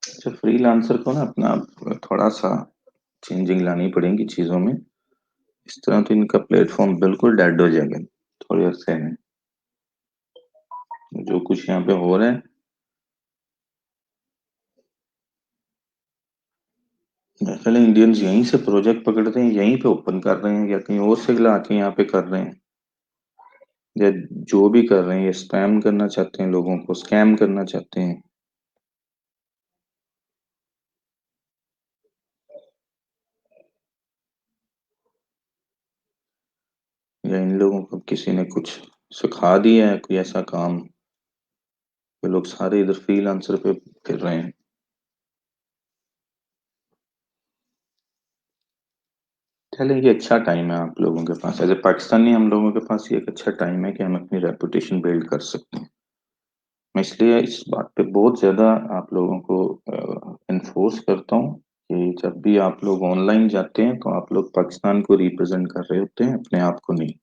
अच्छा, फ्रीलांसर को ना अपना थोड़ा सा चेंजिंग लानी पड़ेगी चीजों में। इस तरह तो इनका प्लेटफॉर्म बिल्कुल डेड हो जाएगा थोड़े अरसे में। जो कुछ यहाँ पे हो रहा है, पहले इंडियंस यहीं से प्रोजेक्ट पकड़ते हैं, यहीं पे ओपन कर रहे हैं, या कहीं और से ला के यहाँ पे कर रहे हैं, या जो भी कर रहे हैं, ये स्पैम करना चाहते हैं, लोगों को स्कैम करना चाहते हैं। या इन लोगों को किसी ने कुछ सिखा दिया है, कोई ऐसा काम, कि लोग सारे इधर फ्रीलांसर पे फिर रहे हैं। चलिए, ये अच्छा टाइम है आप लोगों के पास, एज ए पाकिस्तानी हम लोगों के पास ये एक अच्छा टाइम है कि हम अपनी रेपुटेशन बिल्ड कर सकते हैं। मैं इसलिए इस बात पे बहुत ज्यादा आप लोगों को इन्फोर्स करता हूँ कि जब भी आप लोग ऑनलाइन जाते हैं, तो आप लोग पाकिस्तान को रिप्रेजेंट कर रहे होते हैं, अपने आप को नहीं।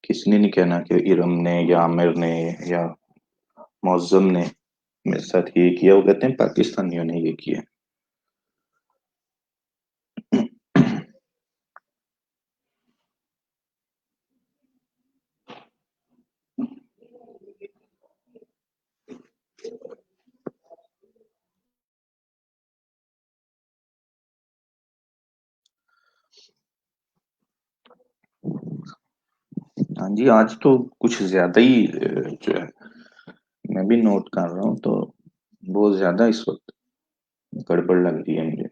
किसी ने नहीं कहना कि इरम ने या आमिर ने या मौजम ने मेरे साथ ये किया, वो कहते हैं पाकिस्तानियों ने ये किया। हाँ जी, आज तो कुछ ज्यादा ही जो है, मैं भी नोट कर रहा हूँ, तो बहुत ज्यादा इस वक्त गड़बड़ लग रही है मुझे।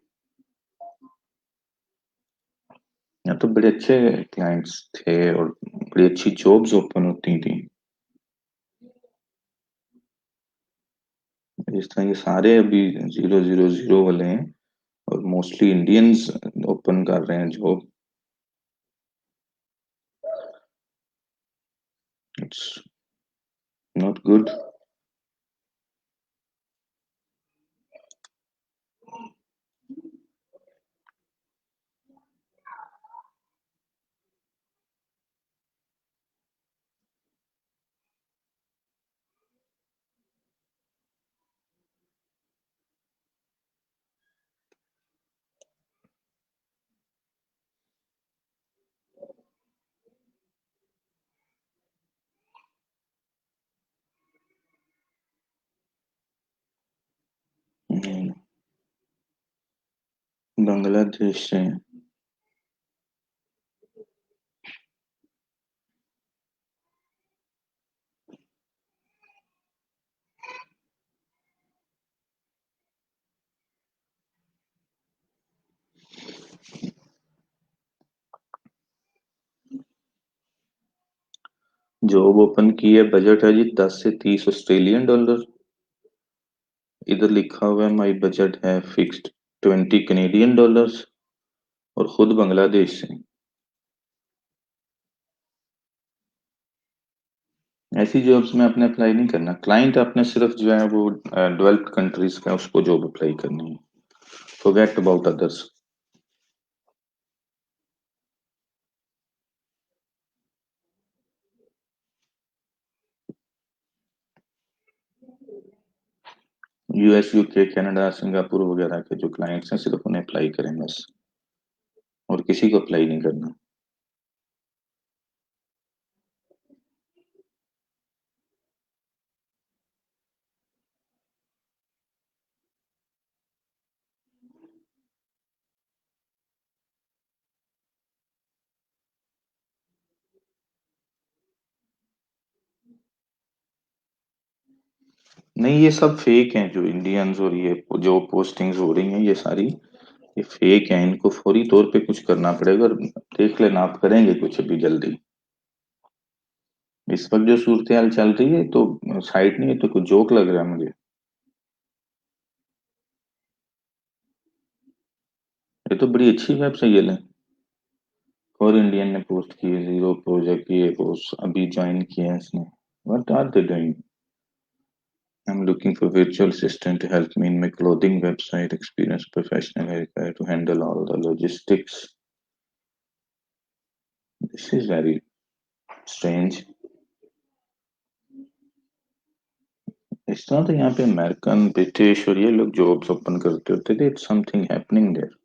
यहाँ तो बड़े अच्छे क्लाइंट्स थे और बड़ी अच्छी जॉब्स ओपन होती थी। इस तरह ये सारे अभी 000 वाले हैं और मोस्टली इंडियंस ओपन कर रहे हैं job. It's not good. Bangladesh से। जॉब ओपन की है, बजट है जी 10 से 30 ऑस्ट्रेलियन डॉलर। इधर लिखा हुआ है माई बजट है फिक्स्ड 20 कैनेडियन डॉलर्स और खुद बांग्लादेश से। ऐसी जॉब्स में आपने अप्लाई नहीं करना, क्लाइंट आपने सिर्फ जो है वो डेवलप्ड कंट्रीज का उसको जॉब अप्लाई करनी है। Forget about others. US, UK, Canada, Singapore वगैरह के जो क्लाइंट्स हैं सिर्फ उन्हें अप्लाई करें बस, और किसी को अप्लाई नहीं करना। नहीं, ये सब फेक हैं जो इंडियंस और ये जो पोस्टिंग्स हो रही हैं ये सारी, ये फेक हैं। इनको फौरी तौर पे कुछ करना पड़ेगा और देख लेना, आप करेंगे कुछ अभी जल्दी। इस वक्त जो सूरत हाल चल रही है तो साइट नहीं है तो कुछ जोक लग रहा है मुझे। ये तो बड़ी अच्छी वेबसाइट है। और इंडियन ने पोस्ट की है, जीरो प्रोजेक्ट ये पोस्ट अभी ज्वाइन किया है इसने। What are they doing? I am looking for virtual assistant to help me in my clothing website, experienced professional haircut to handle all the logistics. This is very strange। इस तरह तो यहाँ पे American, British और ये लोग jobs open करते होते थे। It's something happening there.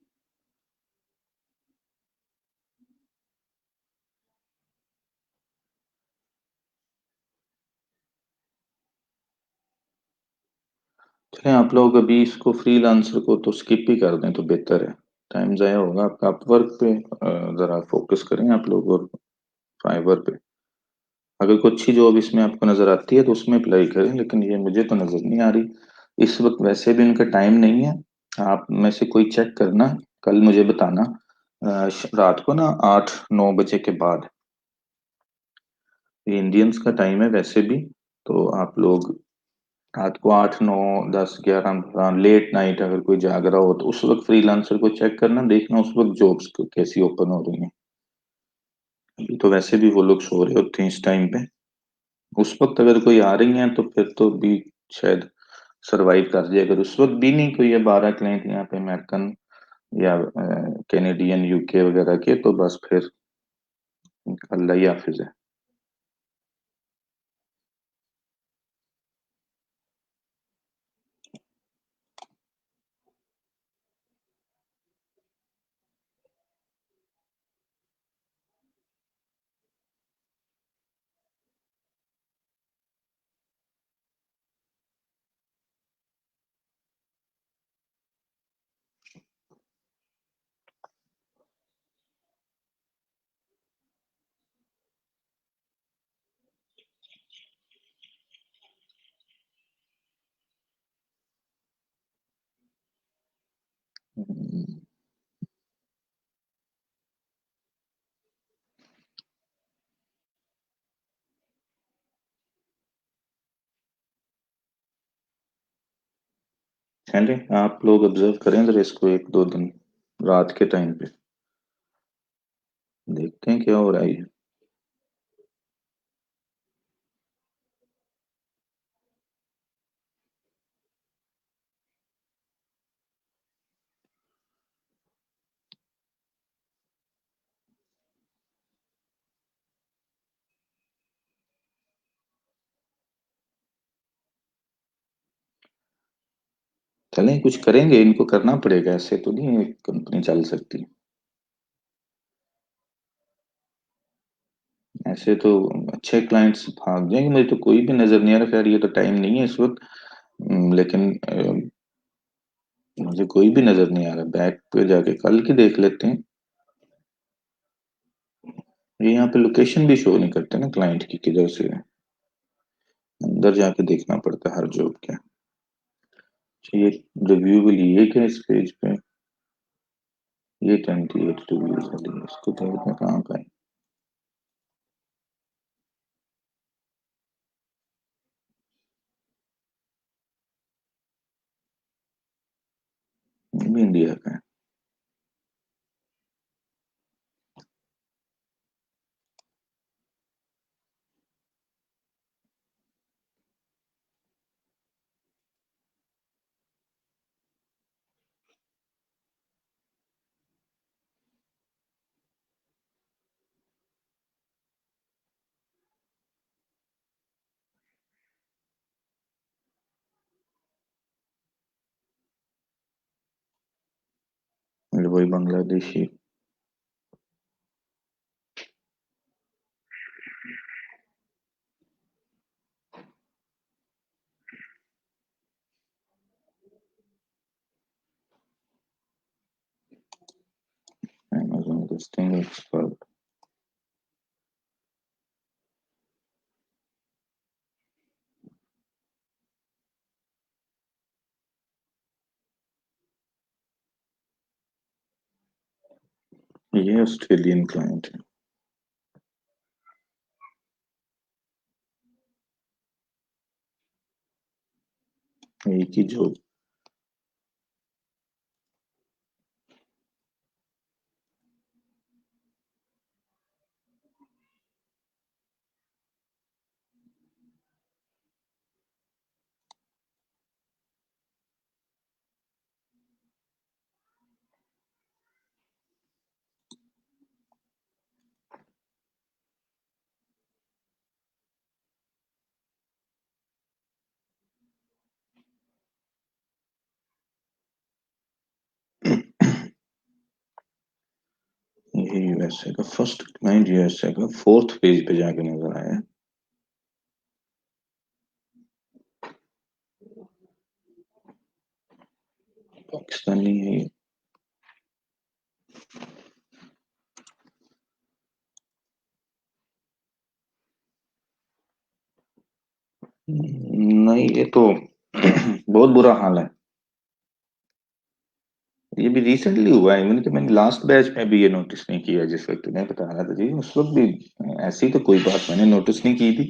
चले आप लोग अभी इसको फ्रीलांसर को तो स्किप ही कर दें तो बेहतर है। टाइम जाया होगा आपका। आप वर्क पे जरा फोकस करें आप लोग, और फाइवर पे अगर कोई अच्छी जॉब इसमें आपको नजर आती है तो उसमें अप्लाई करें, लेकिन ये मुझे तो नजर नहीं आ रही। इस वक्त वैसे भी उनका टाइम नहीं है। आप में से कोई चेक करना, कल मुझे बताना। रात को ना 8-9 बजे के बाद, ये इंडियंस का टाइम है वैसे भी। तो आप लोग रात को 8 9 10 11 लेट नाइट अगर कोई जाग रहा हो तो उस वक्त फ्रीलांसर को चेक करना, देखना उस वक्त जॉब्स कैसी ओपन हो रही हैं। अभी तो वैसे भी वो लोग सो रहे होते हैं इस टाइम पे। उस वक्त अगर कोई आ रही है तो फिर तो भी शायद सरवाइव कर जाए। अगर उस वक्त भी नहीं कोई है 12 क्लाइंट यहाँ पे अमेरिकन या कैनेडियन, यूके वगैरह के, तो बस फिर अल्लाह ही हाफिज है। हम्म, चले आप लोग ऑब्जर्व करें जरा इसको एक दो दिन रात के टाइम पे देखते हैं क्या हो रहा है। चलें कुछ करेंगे, इनको करना पड़ेगा, ऐसे तो नहीं कंपनी चल सकती। ऐसे तो अच्छे क्लाइंट्स भाग जाएंगे, मुझे तो कोई भी नजर नहीं आ रहा। खैर ये तो टाइम नहीं है इस वक्त। लेकिन मुझे कोई भी नजर नहीं आ रहा। बैक पे जाके कल की देख लेते हैं। ये यहाँ पे लोकेशन भी शो नहीं करते ना क्लाइंट की, किधर से है। अंदर जाके देखना पड़ता है हर जॉब के। अच्छा, ये रिव्यू भी लिए क्या इस पेज पे? ये 28 रिव्यू वाली है, इसको देखना कहाँ का है। ये भी इंडिया का है। ये वही बांग्लादेशी। Amazon listing expert। ये ऑस्ट्रेलियन क्लाइंट है, एक ही जॉब। ये यूएसए का फर्स्ट क्लाइंट, यूएसए का फोर्थ पेज पे जाके नजर आया। पाकिस्तानी है ये। नहीं ये तो बहुत बुरा हाल है। ये भी रिसेंटली हुआ है, मैंने लास्ट बैच में भी ये नोटिस नहीं किया। जिस वक्त मैं बता रहा था जी उस वक्त भी ऐसी तो कोई बात मैंने नोटिस नहीं की थी।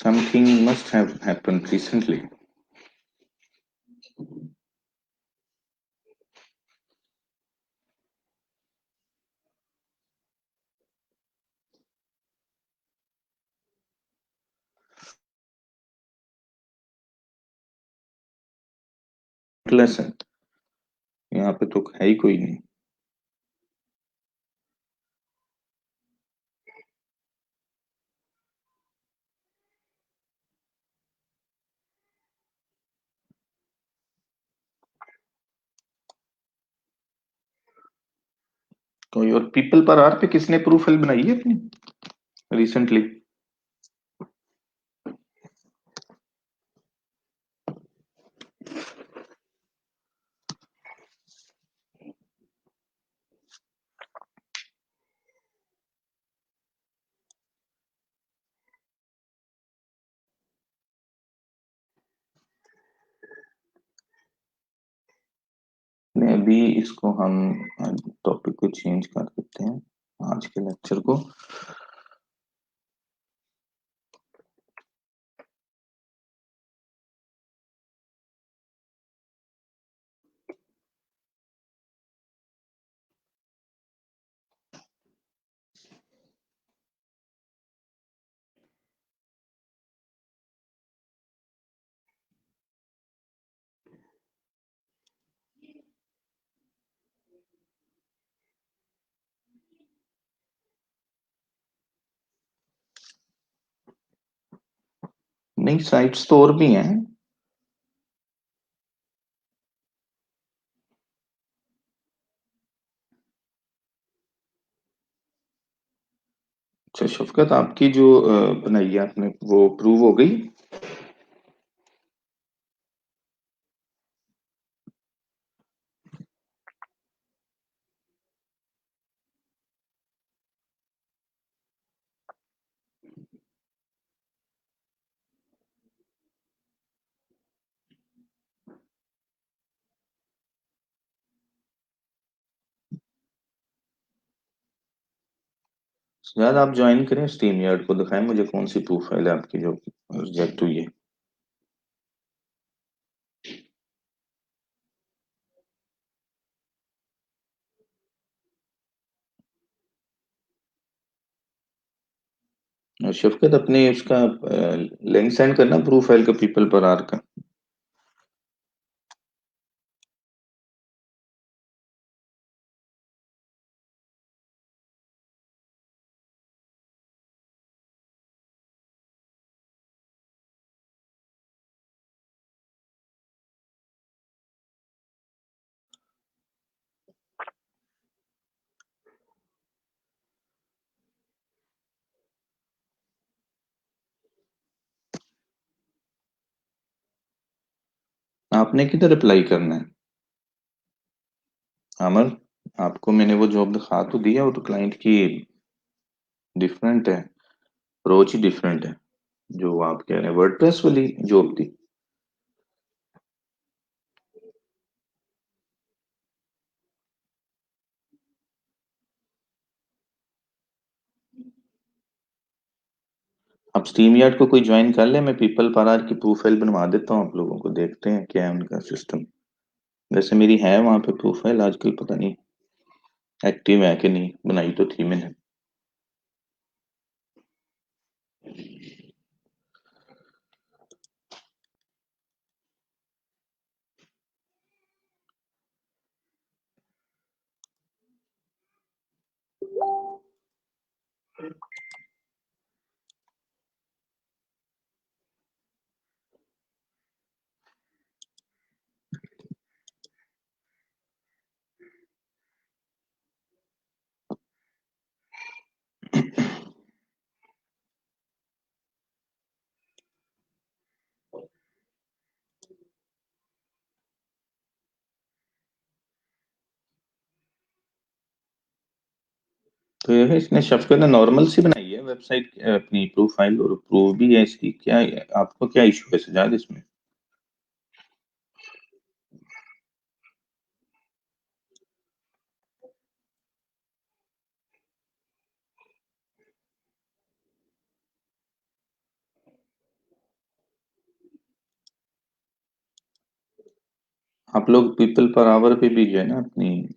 Something must have happened recently. Plus है, यहाँ पे तो है ही कोई नहीं। कोई और पीपल पर आर पे किसने प्रोफाइल बनाई है अपनी रिसेंटली? नहीं, अभी इसको हम टॉपिक को चेंज कर देते हैं आज के लेक्चर को। नहीं, साइट्स तो और भी हैं। अच्छा शफकत, आपकी जो बनाई है आपने, वो अप्रूव हो गई? यार आप ज्वाइन करें स्टीम यार्ड को, दिखाएं मुझे कौन सी प्रोफाइल है आपकी जो रिजेक्ट हुई है। और शफकत अपने उसका लिंक सेंड करना प्रोफाइल का, पीपल पर आर का। आपने किधर अप्लाई करना है अमर? आपको मैंने वो जॉब दिखा तो दिया, वो तो क्लाइंट की डिफरेंट है, अप्रोच ही डिफरेंट है। जो आप कह रहे हैं वर्डप्रेस वाली जॉब थी। आप स्टीम यार्ड को कोई ज्वाइन कर ले, मैं पीपल पर आर की प्रोफाइल बनवा देता हूँ आप लोगों को, देखते हैं क्या है उनका सिस्टम। वैसे मेरी है वहां पे प्रोफाइल, आजकल पता नहीं एक्टिव है कि नहीं, बनाई तो थी मैंने। तो ये है, इसने शफकत ने नॉर्मल सी बनाई है वेबसाइट अपनी प्रोफाइल, और प्रूव भी है इसकी। क्या आपको क्या इशू है सजाद इसमें? आप लोग पीपल पर आवर पे भी जो है ना अपनी,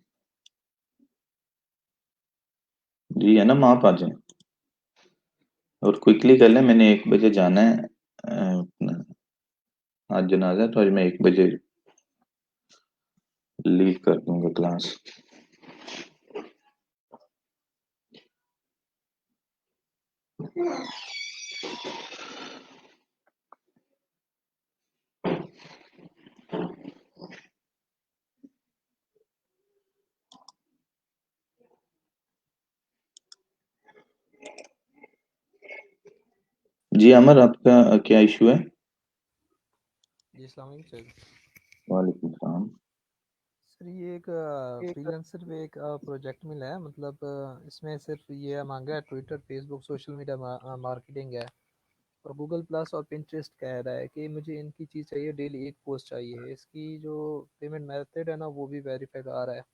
जी है ना, वहां आ जाए और क्विकली कर लें। मैंने 1 बजे जाना है अपना, आज जनाजा है, तो आज मैं 1 बजे लीव कर दूंगा क्लास। जी अमर, आपका क्या इशू है?
जी अस्सलाम वालेकुम सर।
वालेकुम सलाम।
सर ये एक फ्रीलांसर पे एक प्रोजेक्ट मिला है, मतलब इसमें सिर्फ ये मांगा है Twitter Facebook social media marketing है, और गूगल प्लस और पिंटरेस्ट कह रहा है कि मुझे इनकी चीज़ चाहिए, डेली एक पोस्ट चाहिए। इसकी जो पेमेंट मेथड है ना वो भी वेरीफाइड आ रहा है।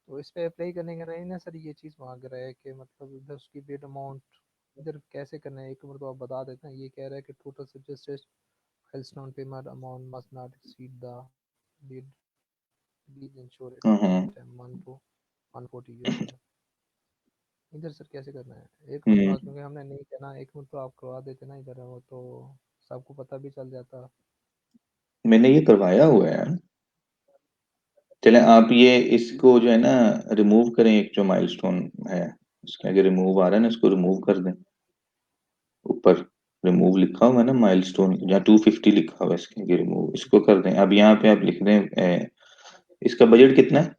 तो इस पे अप्लाई करने का नहीं ना सर, ये चीज़ मांग रहा है कि मतलब इधर उसकी पेड अमाउंट इधर कैसे करना है, एक बार तो आप बता देते हैं। ये कह रहा है कि total suggested milestone payment amount must not exceed the bid Please ensure it
hmm.
at a 140 USD। इधर सर कैसे करना है, एक
हम्म।
मरतबा क्योंकि हमने नहीं करना, एक मरतबा आप करवा देते ना इधर, वो तो सबको पता भी चल जाता।
मैंने ये करवाया हुआ है। चले आप ये इसको जो है ना रिमूव करें, एक जो माइलस्टोन है उसके आगे रिमूव आ रहा है ना, इसको रिमूव कर दें ऊपर। रिमूव लिखा हुआ है ना माइलस्टोन, या 250 लिखा हुआ है इसके आगे रिमूव, इसको कर दें। अब यहाँ पे आप लिख दें इसका बजट कितना है?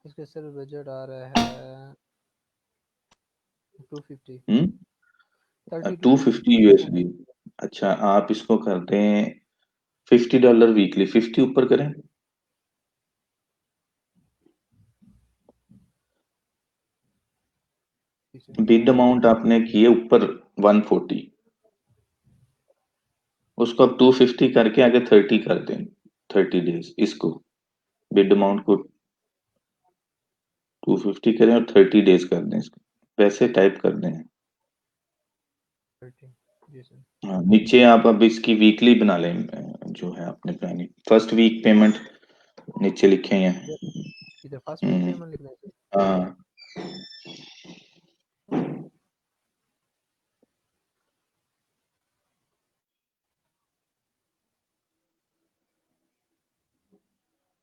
इसके सर बजट आ रहा है 250,
हम्म,
30 to 250।
250 USD। अच्छा, आप इसको कर दें $50 वीकली, 50 ऊपर करें। बिड अमाउंट आपने किए ऊपर 140, उसको अब 250 करके आगे 30 कर दें, 30 डेज इसको, बिड अमाउंट को 250 करें और 30 डेज कर दें इसको, वैसे टाइप कर दें।
30, जी सर।
हाँ, नीचे आप अब इसकी वीकली बना लें, जो है आपने प्लानिंग फर्स्ट वीक पेमेंट नीचे लिखे हैं।
इधर इधर फर्स्ट वीक
हम्म,
पेमेंट लिखना है सर।
हाँ।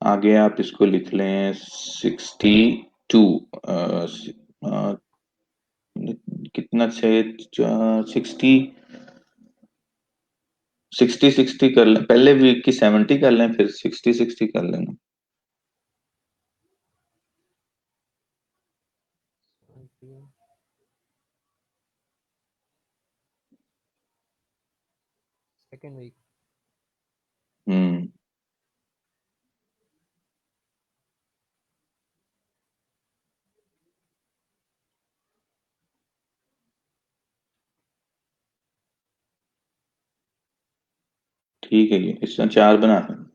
आगे आप इसको लिख लें 62, कितना से 60 कर लें, पहले वीक की 70 कर लें, फिर 60 कर लेना।
Second week.
हम्म, ठीक है, ये इसमें 4 बना दें।
ये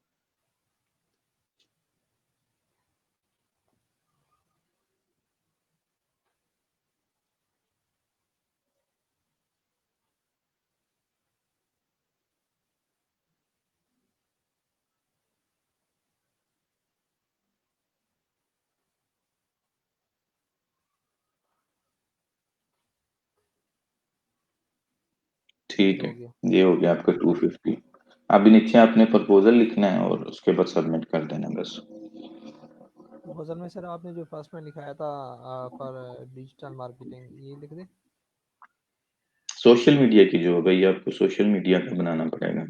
ठीक है,
हो गया।
ये हो गया आपका 250। अभी नीचे आपने प्रपोजल लिखना है और उसके बाद सबमिट कर देना बस।
प्रपोजल में सर आपने जो फर्स्ट में लिखाया था फॉर डिजिटल मार्केटिंग, ये लिख दे।
सोशल मीडिया की जो है भाई, आपको सोशल मीडिया का बनाना पड़ेगा।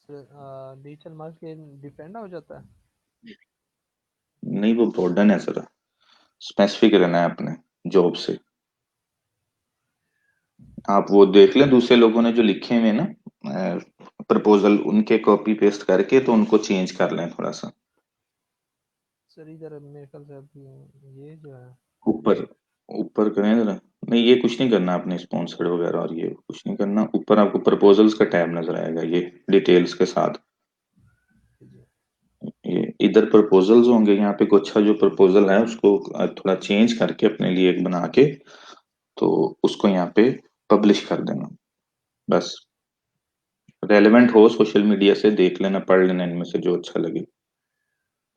डिजिटल मार्केटिंग डिपेंड हो जाता है।
नहीं, वो ब्रॉडन है सर, स्पेसिफिक रहना है अपने जॉब से। आप वो देख लें दूसरे लोगों ने जो लिखे हुए हैं ना प्रपोजल, उनके कॉपी पेस्ट करके तो उनको चेंज कर लें थोड़ा सा।
सर इधर मेरे ख्याल से अभी ये जो है।
ऊपर ऊपर करें जरा। नहीं, ये कुछ नहीं करना आपने, स्पॉन्सर्ड वगैरह और ये कुछ नहीं करना। ऊपर आपको प्रपोजल्स का टैब नजर आएगा, ये डिटेल्स के साथ।
जी।
ये इधर प्रपोजल्स होंगे, यहाँ पे कुछ अच्छा जो प्रपोजल है उसको थोड़ा चेंज करके अपने लिए एक बना के, तो उसको यहाँ पे पब्लिश कर देना बस। रेलेवेंट हो सोशल मीडिया से देख लेना, पढ़ लेना इनमें से जो अच्छा लगे,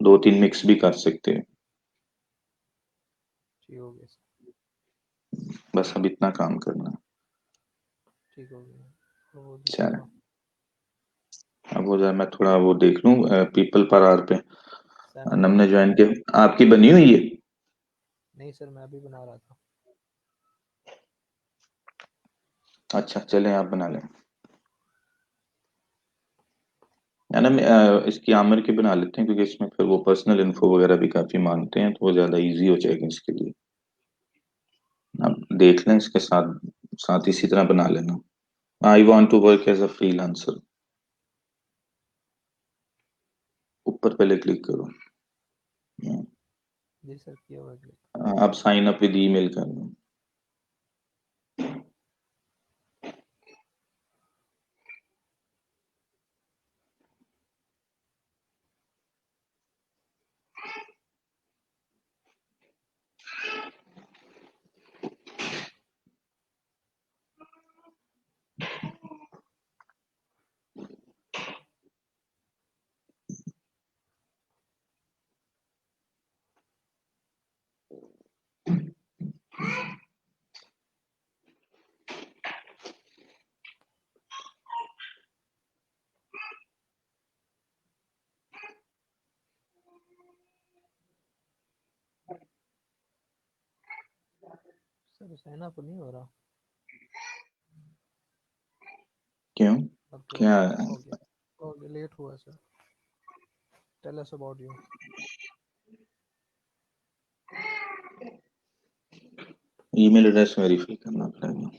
2-3 मिक्स भी कर सकते हैं।
ठीक हो गया सर।
बस अब इतना काम करना।
ठीक हो गया, तो वो दिखा
चल,
दो।
अब वो जरा मैं थोड़ा वो देख लूँ पीपल पर आर पे
सैनल
नमने
बनाना
ज्वाइन
है।
के। आपकी बनी हुई है?
नहीं सर, मैं अभी बना रहा था।
अच्छा, चलें आप बना लें। है ना, इसकी आमिर की बना लेते हैं, क्योंकि इसमें फिर वो पर्सनल इन्फो वगैरह भी काफी मांगते हैं, तो वो ज्यादा इजी हो जाएगा इसके लिए। आप देख लें इसके साथ साथ इसी तरह बना लेना, I want to work as a freelancer, ऊपर पहले क्लिक करो।
जी सर, किया हुआ है।
अब साइन अप विद ईमेल कर लो।
सर साइन अप नहीं हो रहा।
क्यों?
ओके
क्या?
हो गया। ओके लेट हुआ sir. Tell us about you.
Email address verify करना पड़ेगा।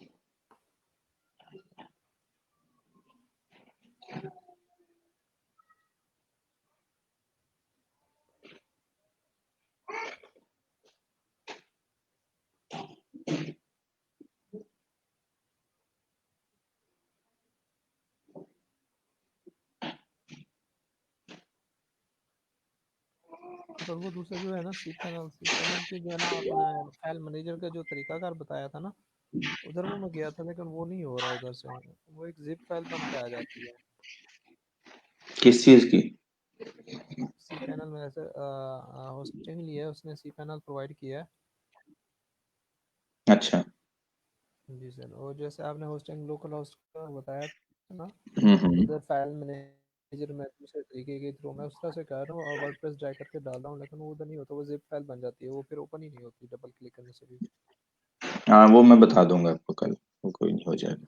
सर वो दूसरा जो है ना सी पैनल के जो है ना आपने फाइल मैनेजर का जो तरीकाकार बताया था ना, उधर वो मैं गया था लेकिन वो नहीं हो रहा उधर से। वो एक जिप फाइल बन के आ जाती है।
किस चीज की?
सी पैनल में ऐसे होस्टिंग लिया है उसने, सी पैनल प्रोवाइड किया है।
अच्छा।
जी सर, और जैसे आपने होस्टिंग लोकल होस्ट का बताया था ना,
हम्म।
उधर फाइल मैनेजर में दूसरे तरीके के थ्रू मैं उस तरह से कर रहा हूँ और वर्डप्रेस ड्राई करके डाल रहा हूँ, लेकिन वो उधर नहीं होता, वो जिप फाइल बन जाती है, वो फिर ओपन ही नहीं होती डबल क्लिक करने से भी।
हाँ, वो मैं बता दूंगा आपको कल। वो कोई नहीं, हो जाएगा।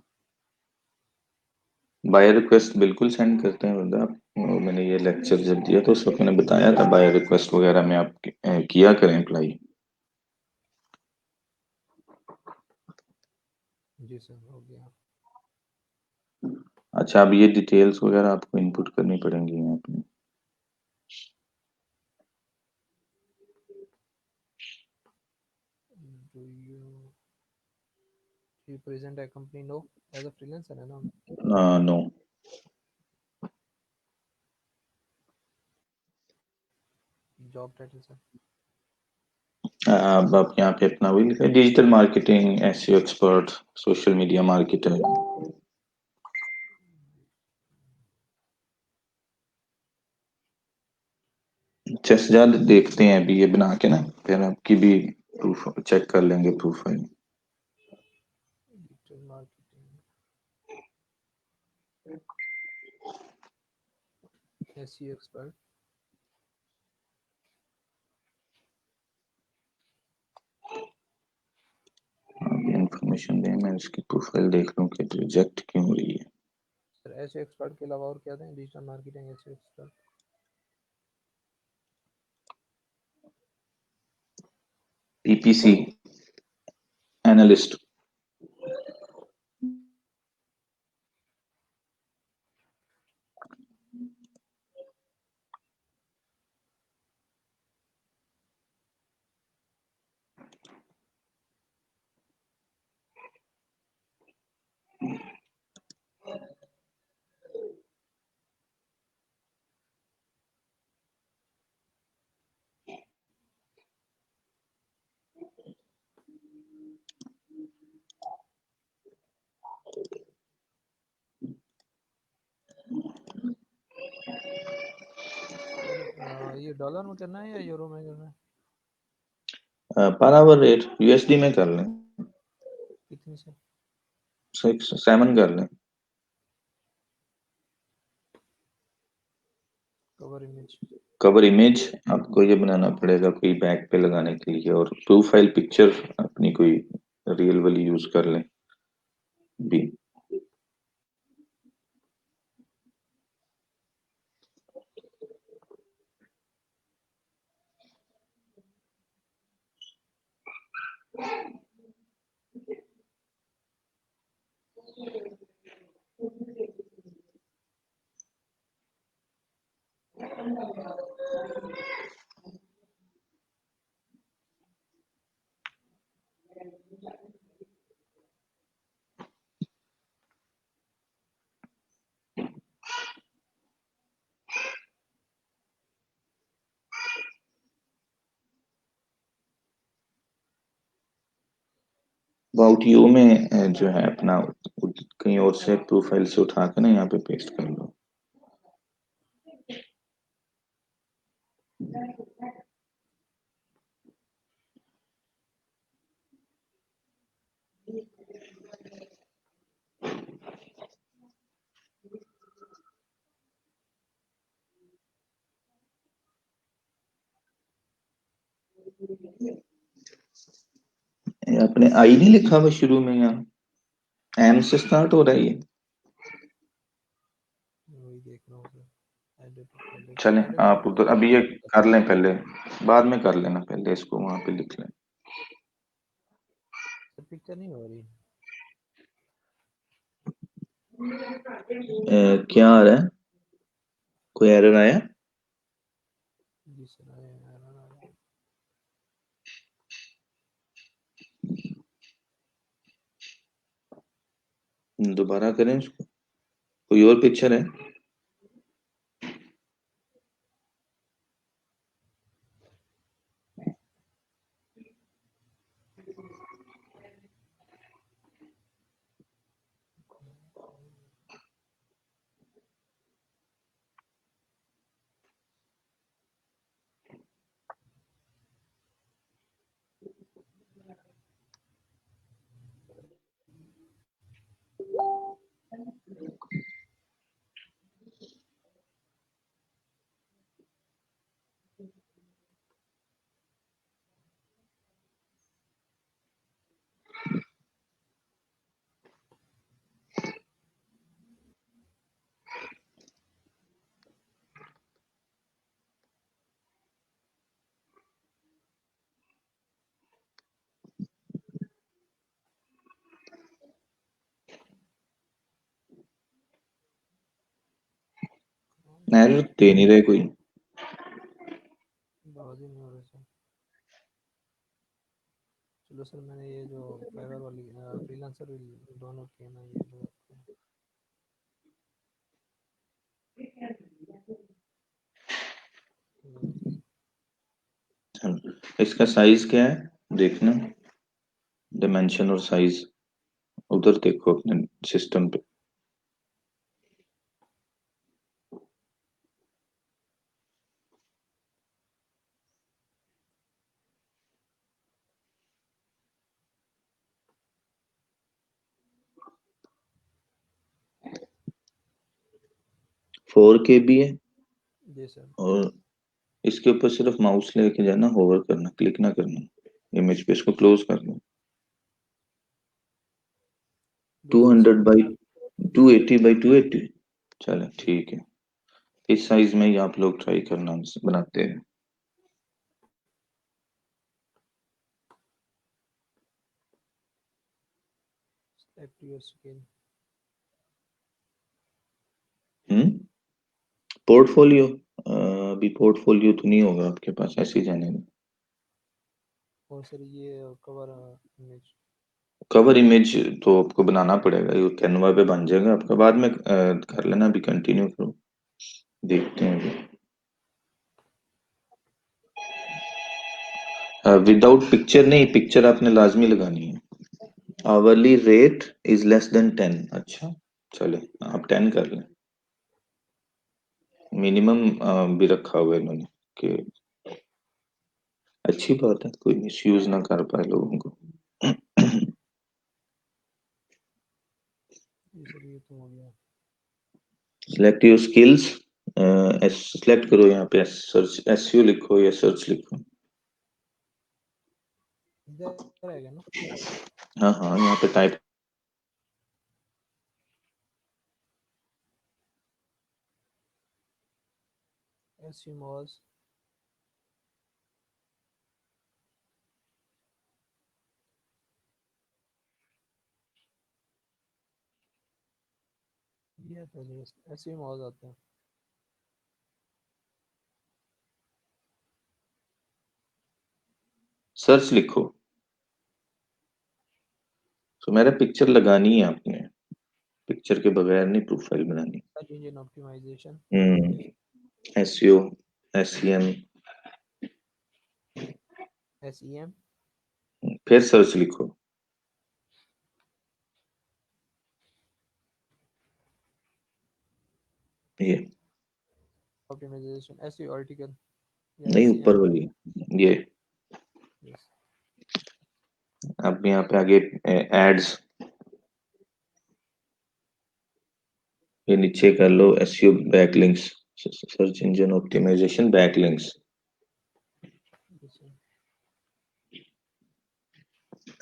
बाय रिक्वेस्ट बिल्कुल सेंड करते हैं बंदा आप। वो मैंने ये लेक्चर जब दिया तो उस वक्त मैंने बताया था बाय रिक्वेस्ट वगैरह में आप किया करें अप्लाई।
जी सर हो गया।
अच्छा, अब ये डिटेल्स वगैरह आपको इनपुट करनी पड़ेंगी यहाँ पे।
Do you present a company no as a freelancer है ना।
नो।
Job title sir.
अब आप यहाँ पे अपना वही लिखा है, digital marketing, SEO expert, social media marketer. चेस ज्यादा देखते हैं अभी ये बना के ना, फिर आपकी भी प्रूफ चेक कर लेंगे profile.
Digital marketing, SEO expert.
Information दें, मैं इसकी प्रोफाइल देख लूं कि रिजेक्ट क्यों हो रही है।
सर एसईओ एक्सपर्ट के अलावा और क्या दें, digital marketing SEO expert.
PPC analyst.
Sir ये डॉलर में करना है या यूरो में करना है?
पर आवर रेट यूएसडी में कर लें।
कितनी सर?
6-7 कर लें।
Cover image.
कवर इमेज आपको ये बनाना पड़ेगा कोई बैक पे लगाने के लिए, और प्रोफाइल पिक्चर अपनी कोई रियल वाली यूज कर लें भी। अबाउट यू में जो है अपना कहीं और से प्रोफाइल से उठा के ना यहाँ पे पेस्ट कर लो। ये आपने आई नहीं लिखा हुआ शुरू में, यहाँ एम से स्टार्ट हो रहा है ये।
वही देख रहा हूँ सर, एडिट एडिट
चलें
एडिट
आप
करना
उधर
होगा
अभी
तो
ये
होगा
कर
सर।
लें पहले, बाद में कर लेना, पहले इसको वहां पे लिख लें।
सर पिक्चर नहीं हो रही।
क्या आ रहा है, कोई एरर आया?
जी सर आया।
दोबारा करें उसको, कोई और पिक्चर है? एरर दे नहीं रहे कोई।
आवाज ही नहीं हो रही सर। चलो सर, मैंने ये जो फाइवर वाली फ्रीलांसर डाउनलोड किया ना, ये लगाते हैं।
इसका साइज क्या है देखना, डायमेंशन और साइज उधर देखो अपने सिस्टम पे। फोर के बी है,
जी सर।
और इसके ऊपर सिर्फ माउस लेके जाना, होवर करना, क्लिक ना करना, इमेज पे, इसको क्लोज कर दो।
जी
two
sir
hundred
sir.
By 280 by 280, चलो ठीक है। इस साइज में ही आप लोग ट्राई करना बनाते हैं।
Select your skin.
Hmm, portfolio, अभी पोर्टफोलियो तो नहीं होगा आपके पास, ऐसे ही जाने में।
और सर ये कवर इमेज।
कवर इमेज तो आपको बनाना पड़ेगा, ये कैनवा पे बन जाएगा आपका, बाद में कर लेना, अभी कंटिन्यू करो, देखते हैं अभी। विदाउट पिक्चर नहीं, पिक्चर आपने लाजमी लगानी है। Hourly rate is less than 10, अच्छा चले आप 10 कर लें। मिनिमम भी रखा हुआ है इन्होंने कि अच्छी बात है, कोई मिसयूज ना कर पाए लोगों को।
जी सर ये तो हो गया।
सिलेक्ट योर स्किल्स, सिलेक्ट करो यहाँ पे, सर्च एसईओ लिखो या सर्च लिखो।
इधर रहेगा ना।
हाँ हाँ, यहाँ पे टाइप।
एसईओ ये पहले एसईओ आते हैं।
सर्च लिखो, तो मेरा पिक्चर लगानी है आपने, पिक्चर के बगैर नहीं प्रोफाइल बनानी।
Search engine optimization.
SEO, SEM,
SEM
फिर सर्च लिखो, ये
ऑप्टिमाइजेशन एसईओ आर्टिकल या
नहीं, ऊपर
एसईएम।
वाली, ये।
यस।
अब यहाँ पे आगे एड्स, ये नीचे कर लो SEO backlinks, search engine optimisation backlinks.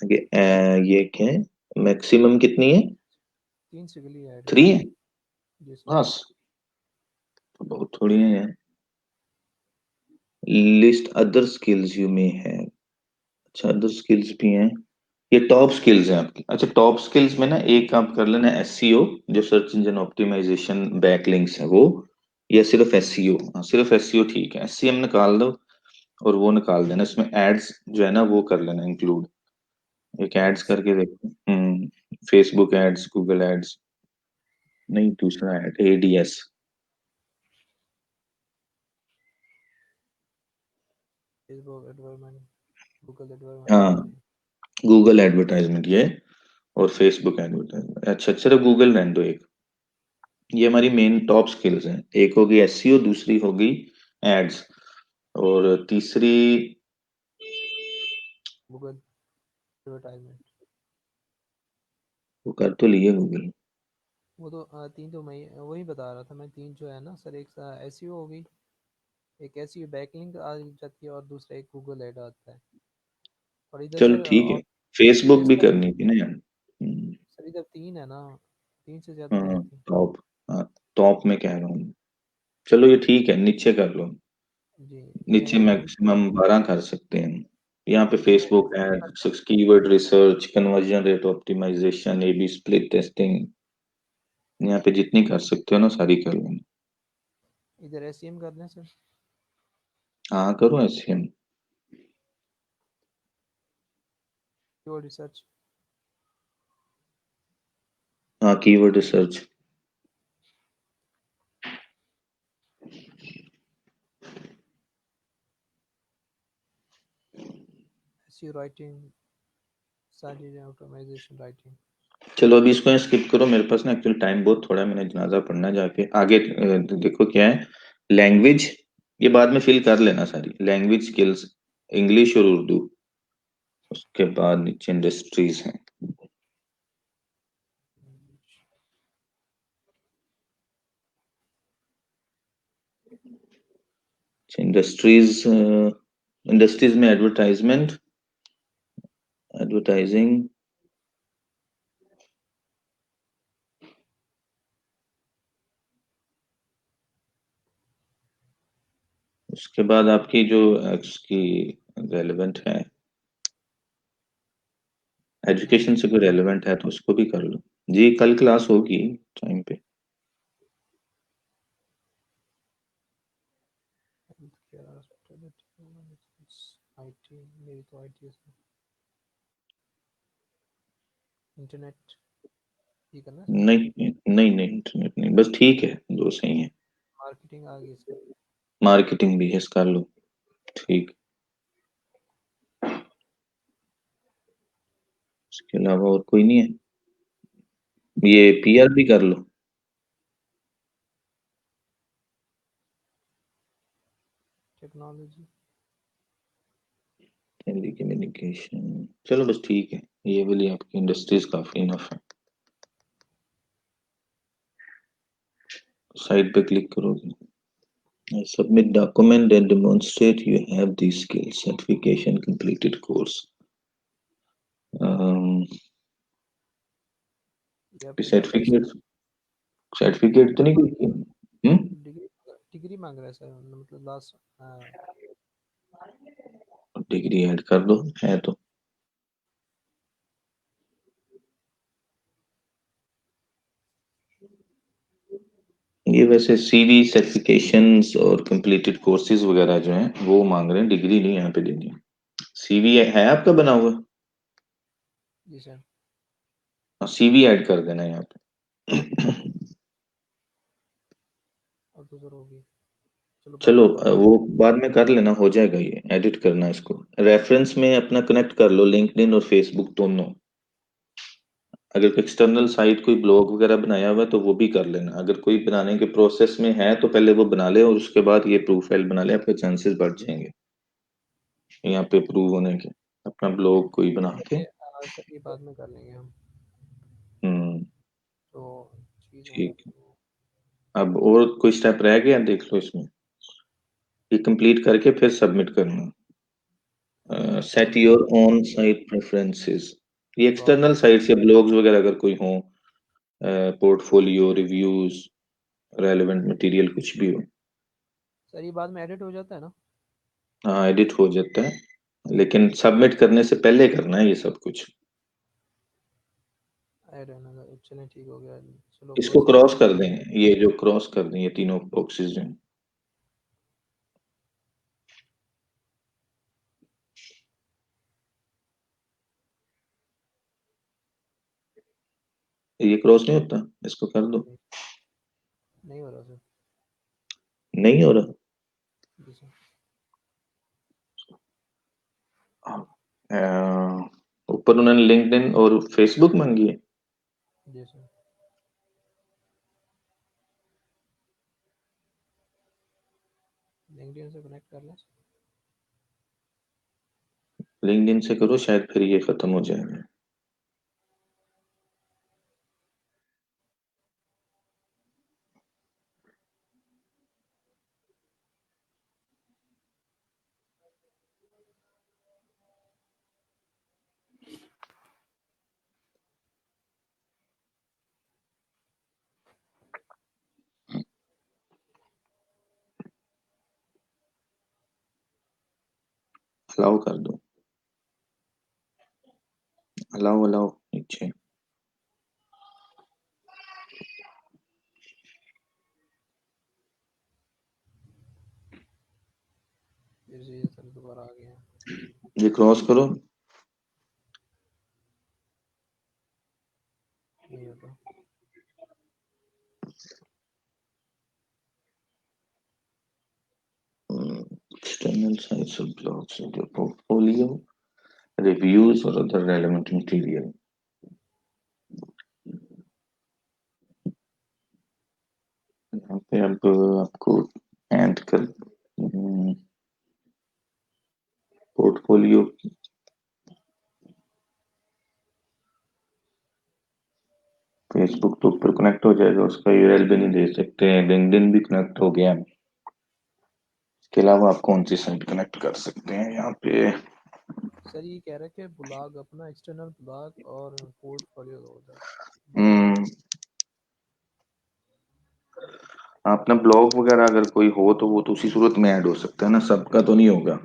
ये क्या है, मैक्सिमम कितनी है?
3 से के लिए ऐड है।
3 है?
जी सर।
बस, तो बहुत थोड़ी है यार। List other skills you may have. अच्छा, अदर स्किल्स भी हैं। ये टॉप स्किल्स हैं आपकी। अच्छा, टॉप स्किल्स में ना एक आप कर लेना एसईओ, जो सर्च इंजन ऑप्टिमाइजेशन, बैकलिंक्स है वो, या सिर्फ एसईओ। हाँ, सिर्फ एसईओ ठीक है, एसईएम निकाल दो और वो निकाल देना। इसमें एड्स जो है ना वो कर लेना इंक्लूड। एक एड्स
एड्स।
करके देखो। फेसबुक एड्स, गूगल एड्स, नहीं दूसरा ad ADS.
Facebook advertisement, Google
हाँ,
एडवर्टाइजमेंट।
गूगल एडवर्टाइजमेंट ये, और फेसबुक एडवर्टाइजमेंट। अच्छा, चलो गूगल रहने दो एक। ये हमारी मेन टॉप स्किल्स हैं। एक होगी एसईओ, दूसरी होगी एड्स, और तीसरी।
Google advertisement.
वो कर तो लिए गूगल।
वो तो तीन तो मैं वही बता रहा था मैं, तीन जो है ना सर, एक एसईओ हो गई, एक एसईओ बैकलिंक आ जाती है, और दूसरा एक गूगल ऐड आता है। और इधर
चलो
सर
ठीक है,
और
फेसबुक भी
इंटरेस्ट है।
करनी थी ना यार।
सर इधर तीन है ना, तीन से ज्यादा नहीं
हाँ,
आती।
टॉप। हाँ, टॉप में कह रहा हूँ। चलो ये ठीक है, नीचे कर लो।
जी।
नीचे
ये नीचे
मैक्सिमम 12 कर सकते हैं। यहाँ पे
जो
Facebook ad, keyword research, conversion rate optimization, A B split testing, यहाँ पे जितनी कर सकते हो ना सारी कर लेना।
इधर एसईएम कर लें सर।
हाँ, करो ऐसे।
Keyword research.
हाँ, कीवर्ड रिसर्च।
एसईओ राइटिंग, सारी ऑटोमाइजेशन राइटिंग।
चलो अभी इसको स्किप करो, मेरे पास ना एक्चुअली टाइम बहुत थोड़ा है, मैंने जनाजा पढ़ना है जाके। आगे देखो क्या है। लैंग्वेज, ये बाद में फिल कर लेना सारी लैंग्वेज स्किल्स, इंग्लिश और उर्दू। उसके बाद नीचे इंडस्ट्रीज हैं। इंडस्ट्रीज, इंडस्ट्रीज में एडवर्टाइजमेंट, एडवर्टाइजिंग। उसके बाद आपकी जो उसकी रेलेवेंट है, एजुकेशन से कोई रेलेवेंट है तो उसको भी कर लो। जी, कल क्लास होगी टाइम पे।
आईटी, मेरी तो आईटी है। इंटरनेट, ये करना है सर।
नहीं नहीं नहीं, इंटरनेट नहीं, बस ठीक है, दो सही है।
मार्केटिंग आ गई सर।
मार्केटिंग भी है, कर लो। ठीक। इसके अलावा और कोई नहीं है। ये पीआर भी कर लो।
टेक्नोलॉजी।
Tele communication. चलो बस ठीक है, ये वाली आपकी इंडस्ट्रीज काफी इनफ है। साइड पे क्लिक करोगे, submit document that demonstrate you have these skills, certification, completed course।
ये आपने कर दी सर।
सर्टिफिकेट, सर्टिफिकेट तो नहीं कोई किया?
डिग्री, डिग्री मांग रहा है सर, मतलब लास्ट।
डिग्री ऐड कर दो है तो। ये वैसे सीवी, सर्टिफिकेशंस और कंप्लीटेड कोर्सेज वगैरह जो हैं वो मांग रहे हैं, डिग्री नहीं यहाँ पे देनी है। सीवी है आपका बना हुआ?
जी सर।
हाँ, सीवी ऐड कर देना यहाँ पे।
और तो सर होगी। चलो बाद
चलो
में कर लेंगे।
वो बाद में कर लेना, हो जाएगा, ये एडिट करना है इसको। रेफरेंस में अपना कनेक्ट कर लो लिंक्डइन और फेसबुक दोनों। अगर एक्सटर्नल साइट कोई ब्लॉग वगैरह बनाया हुआ है तो वो भी कर लेना। अगर कोई बनाने के प्रोसेस में है तो पहले वो बना ले, और उसके बाद ये प्रोफाइल बना ले, आपके चांसेस बढ़ जाएंगे यहाँ पे अप्रूव होने के। अपना ब्लॉग कोई बना
सर
के।
ये सर ये बाद में कर लेंगे हम।
हम्म।
तो चीज़ होगी
ठीक है।
तो।
अब और कोई स्टेप रह गया देख लो इसमें, ये कंप्लीट करके फिर सबमिट करना। Set your on site preferences, ये एक्सटर्नल
ब्लॉग्स।
साइट्स या ब्लॉग्स वगैरह अगर कोई हो, पोर्टफोलियो, रिव्यूज, रेलेवेंट मटेरियल, कुछ भी हो।
सर ये बाद में एडिट हो जाता है ना?
हाँ, एडिट हो जाता है, लेकिन सबमिट करने से पहले करना है ये सब कुछ।
ऐड है ना, चलें ठीक हो गया। चलो
इसको
प्रोसीड
क्रॉस
करते
कर
हैं।
दें, ये जो क्रॉस कर दें, ये तीनों बॉक्सेस जो हैं, ये क्रॉस नहीं होता, इसको कर दो।
नहीं, नहीं हो रहा सर।
नहीं हो रहा।
जी सर।
अ, ऊपर उन्होंने लिंक्डइन और फेसबुक मांगी है।
जी सर। लिंक्डइन से कनेक्ट कर लें।
लिंक्डइन से करो, शायद फिर ये खत्म हो जाएगा। अलाउ कर दो, अलाउ अलाउ नीचे।
फिर से ये सर दोबारा आ गया।
ये क्रॉस करो।
नहीं होता।
एक्सटर्नल साइट्स और ब्लॉग्स, जो पोर्टफोलियो, रिव्यूज और अदर रेलेवेंट मटेरियल। यहाँ पे अब आपको ऐड कर, पोर्टफोलियो, फेसबुक तो ऊपर कनेक्ट हो जाएगा, उसका यूआरएल भी नहीं दे सकते। लिंक्डइन भी कनेक्ट हो गया। इसके अलावा आप कौन सी साइट कनेक्ट कर सकते हैं यहाँ पे?
सर ये कह रहे हैं कि ब्लॉग अपना एक्सटर्नल ब्लॉग और पोर्टफोलियो होता है ब्लॉग।
हम्म, अपना ब्लॉग वगैरह अगर कोई हो तो वो तो उसी सूरत में ऐड हो सकता है ना, सबका तो नहीं होगा।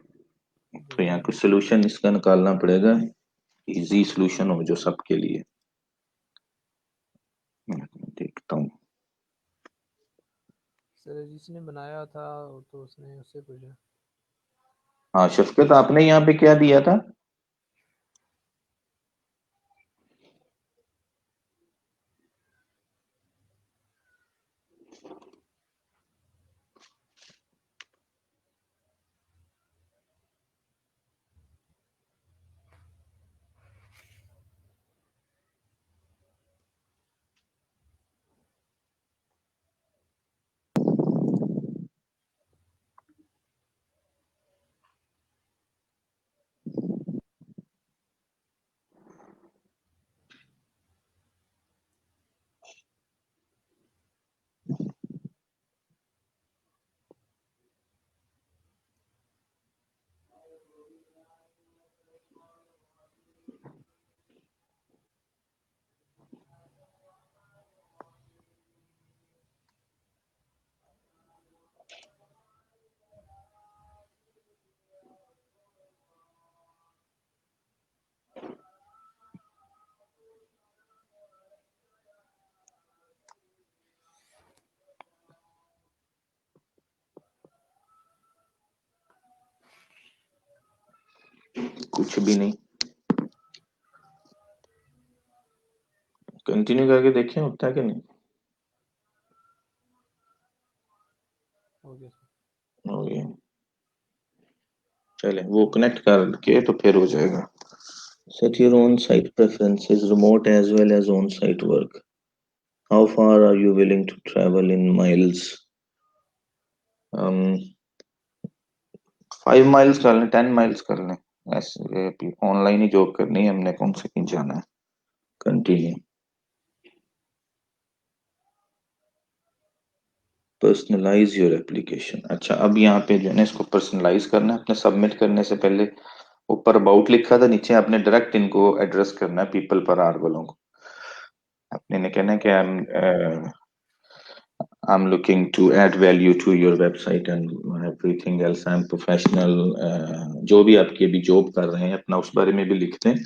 जी
तो यहाँ
सर।
कुछ सोल्यूशन इसका निकालना पड़ेगा, इजी सोल्यूशन हो जो सबके लिए। मैं देखता हूँ।
सर जिसने बनाया था वो तो उसने उससे पूछा।
हाँ शफकत, आपने यहाँ पे क्या दिया था? कुछ भी नहीं। कंटिन्यू करके देखें होता है कि नहीं।
Okay sir.
हो गया। चले वो कनेक्ट करके तो फिर हो जाएगा। Set your on site preferences, remote as well as on site work. How far are you willing to travel in miles? 5 miles कर लें, 10 माइल्स कर लें। ऐसे ऑनलाइन ही जॉब करनी है हमने, कौन से कहीं जाना है। कंटिन्यू। Personalize your application. अच्छा, अब यहाँ पे जो है ना, इसको पर्सनलाइज करना है अपने सबमिट करने से पहले। ऊपर अबाउट लिखा था, नीचे आपने डायरेक्ट इनको एड्रेस करना है, पीपल पर आर वालों को। आपने ने कहना है कि I'm looking to add value to your website and everything else. I'm professional. जो भी आपकी अभी जॉब कर रहे हैं अपना उस बारे में भी लिखते हैं,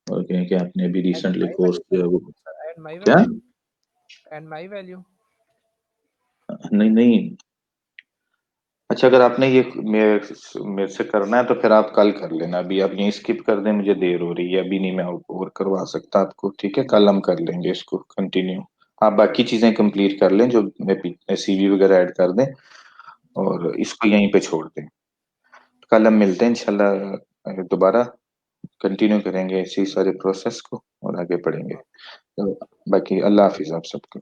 और कहें कि आपने अभी
एंड
रिसेंटली
माई
कोर्स किया वो।
वैल्यू, एंड माई
क्या?
Value, and my value.
नहीं नहीं, अच्छा अगर आपने ये मेरे से करना है तो फिर आप कल कर लेना, अभी आप यहीं स्किप कर दें, मुझे देर हो रही है, अभी नहीं मैं और करवा सकता आपको, ठीक है? कल हम कर लेंगे इसको कंटिन्यू। आप बाकी चीजें कंप्लीट कर लें, जो मैं सीवी वगैरह ऐड कर दें, और इसको यहीं पे छोड़ दें। कल हम मिलते हैं इंशाल्लाह, दोबारा कंटिन्यू करेंगे इसी सारे प्रोसेस को और आगे बढ़ेंगे। तो बाकी अल्लाह हाफिज आप सबको।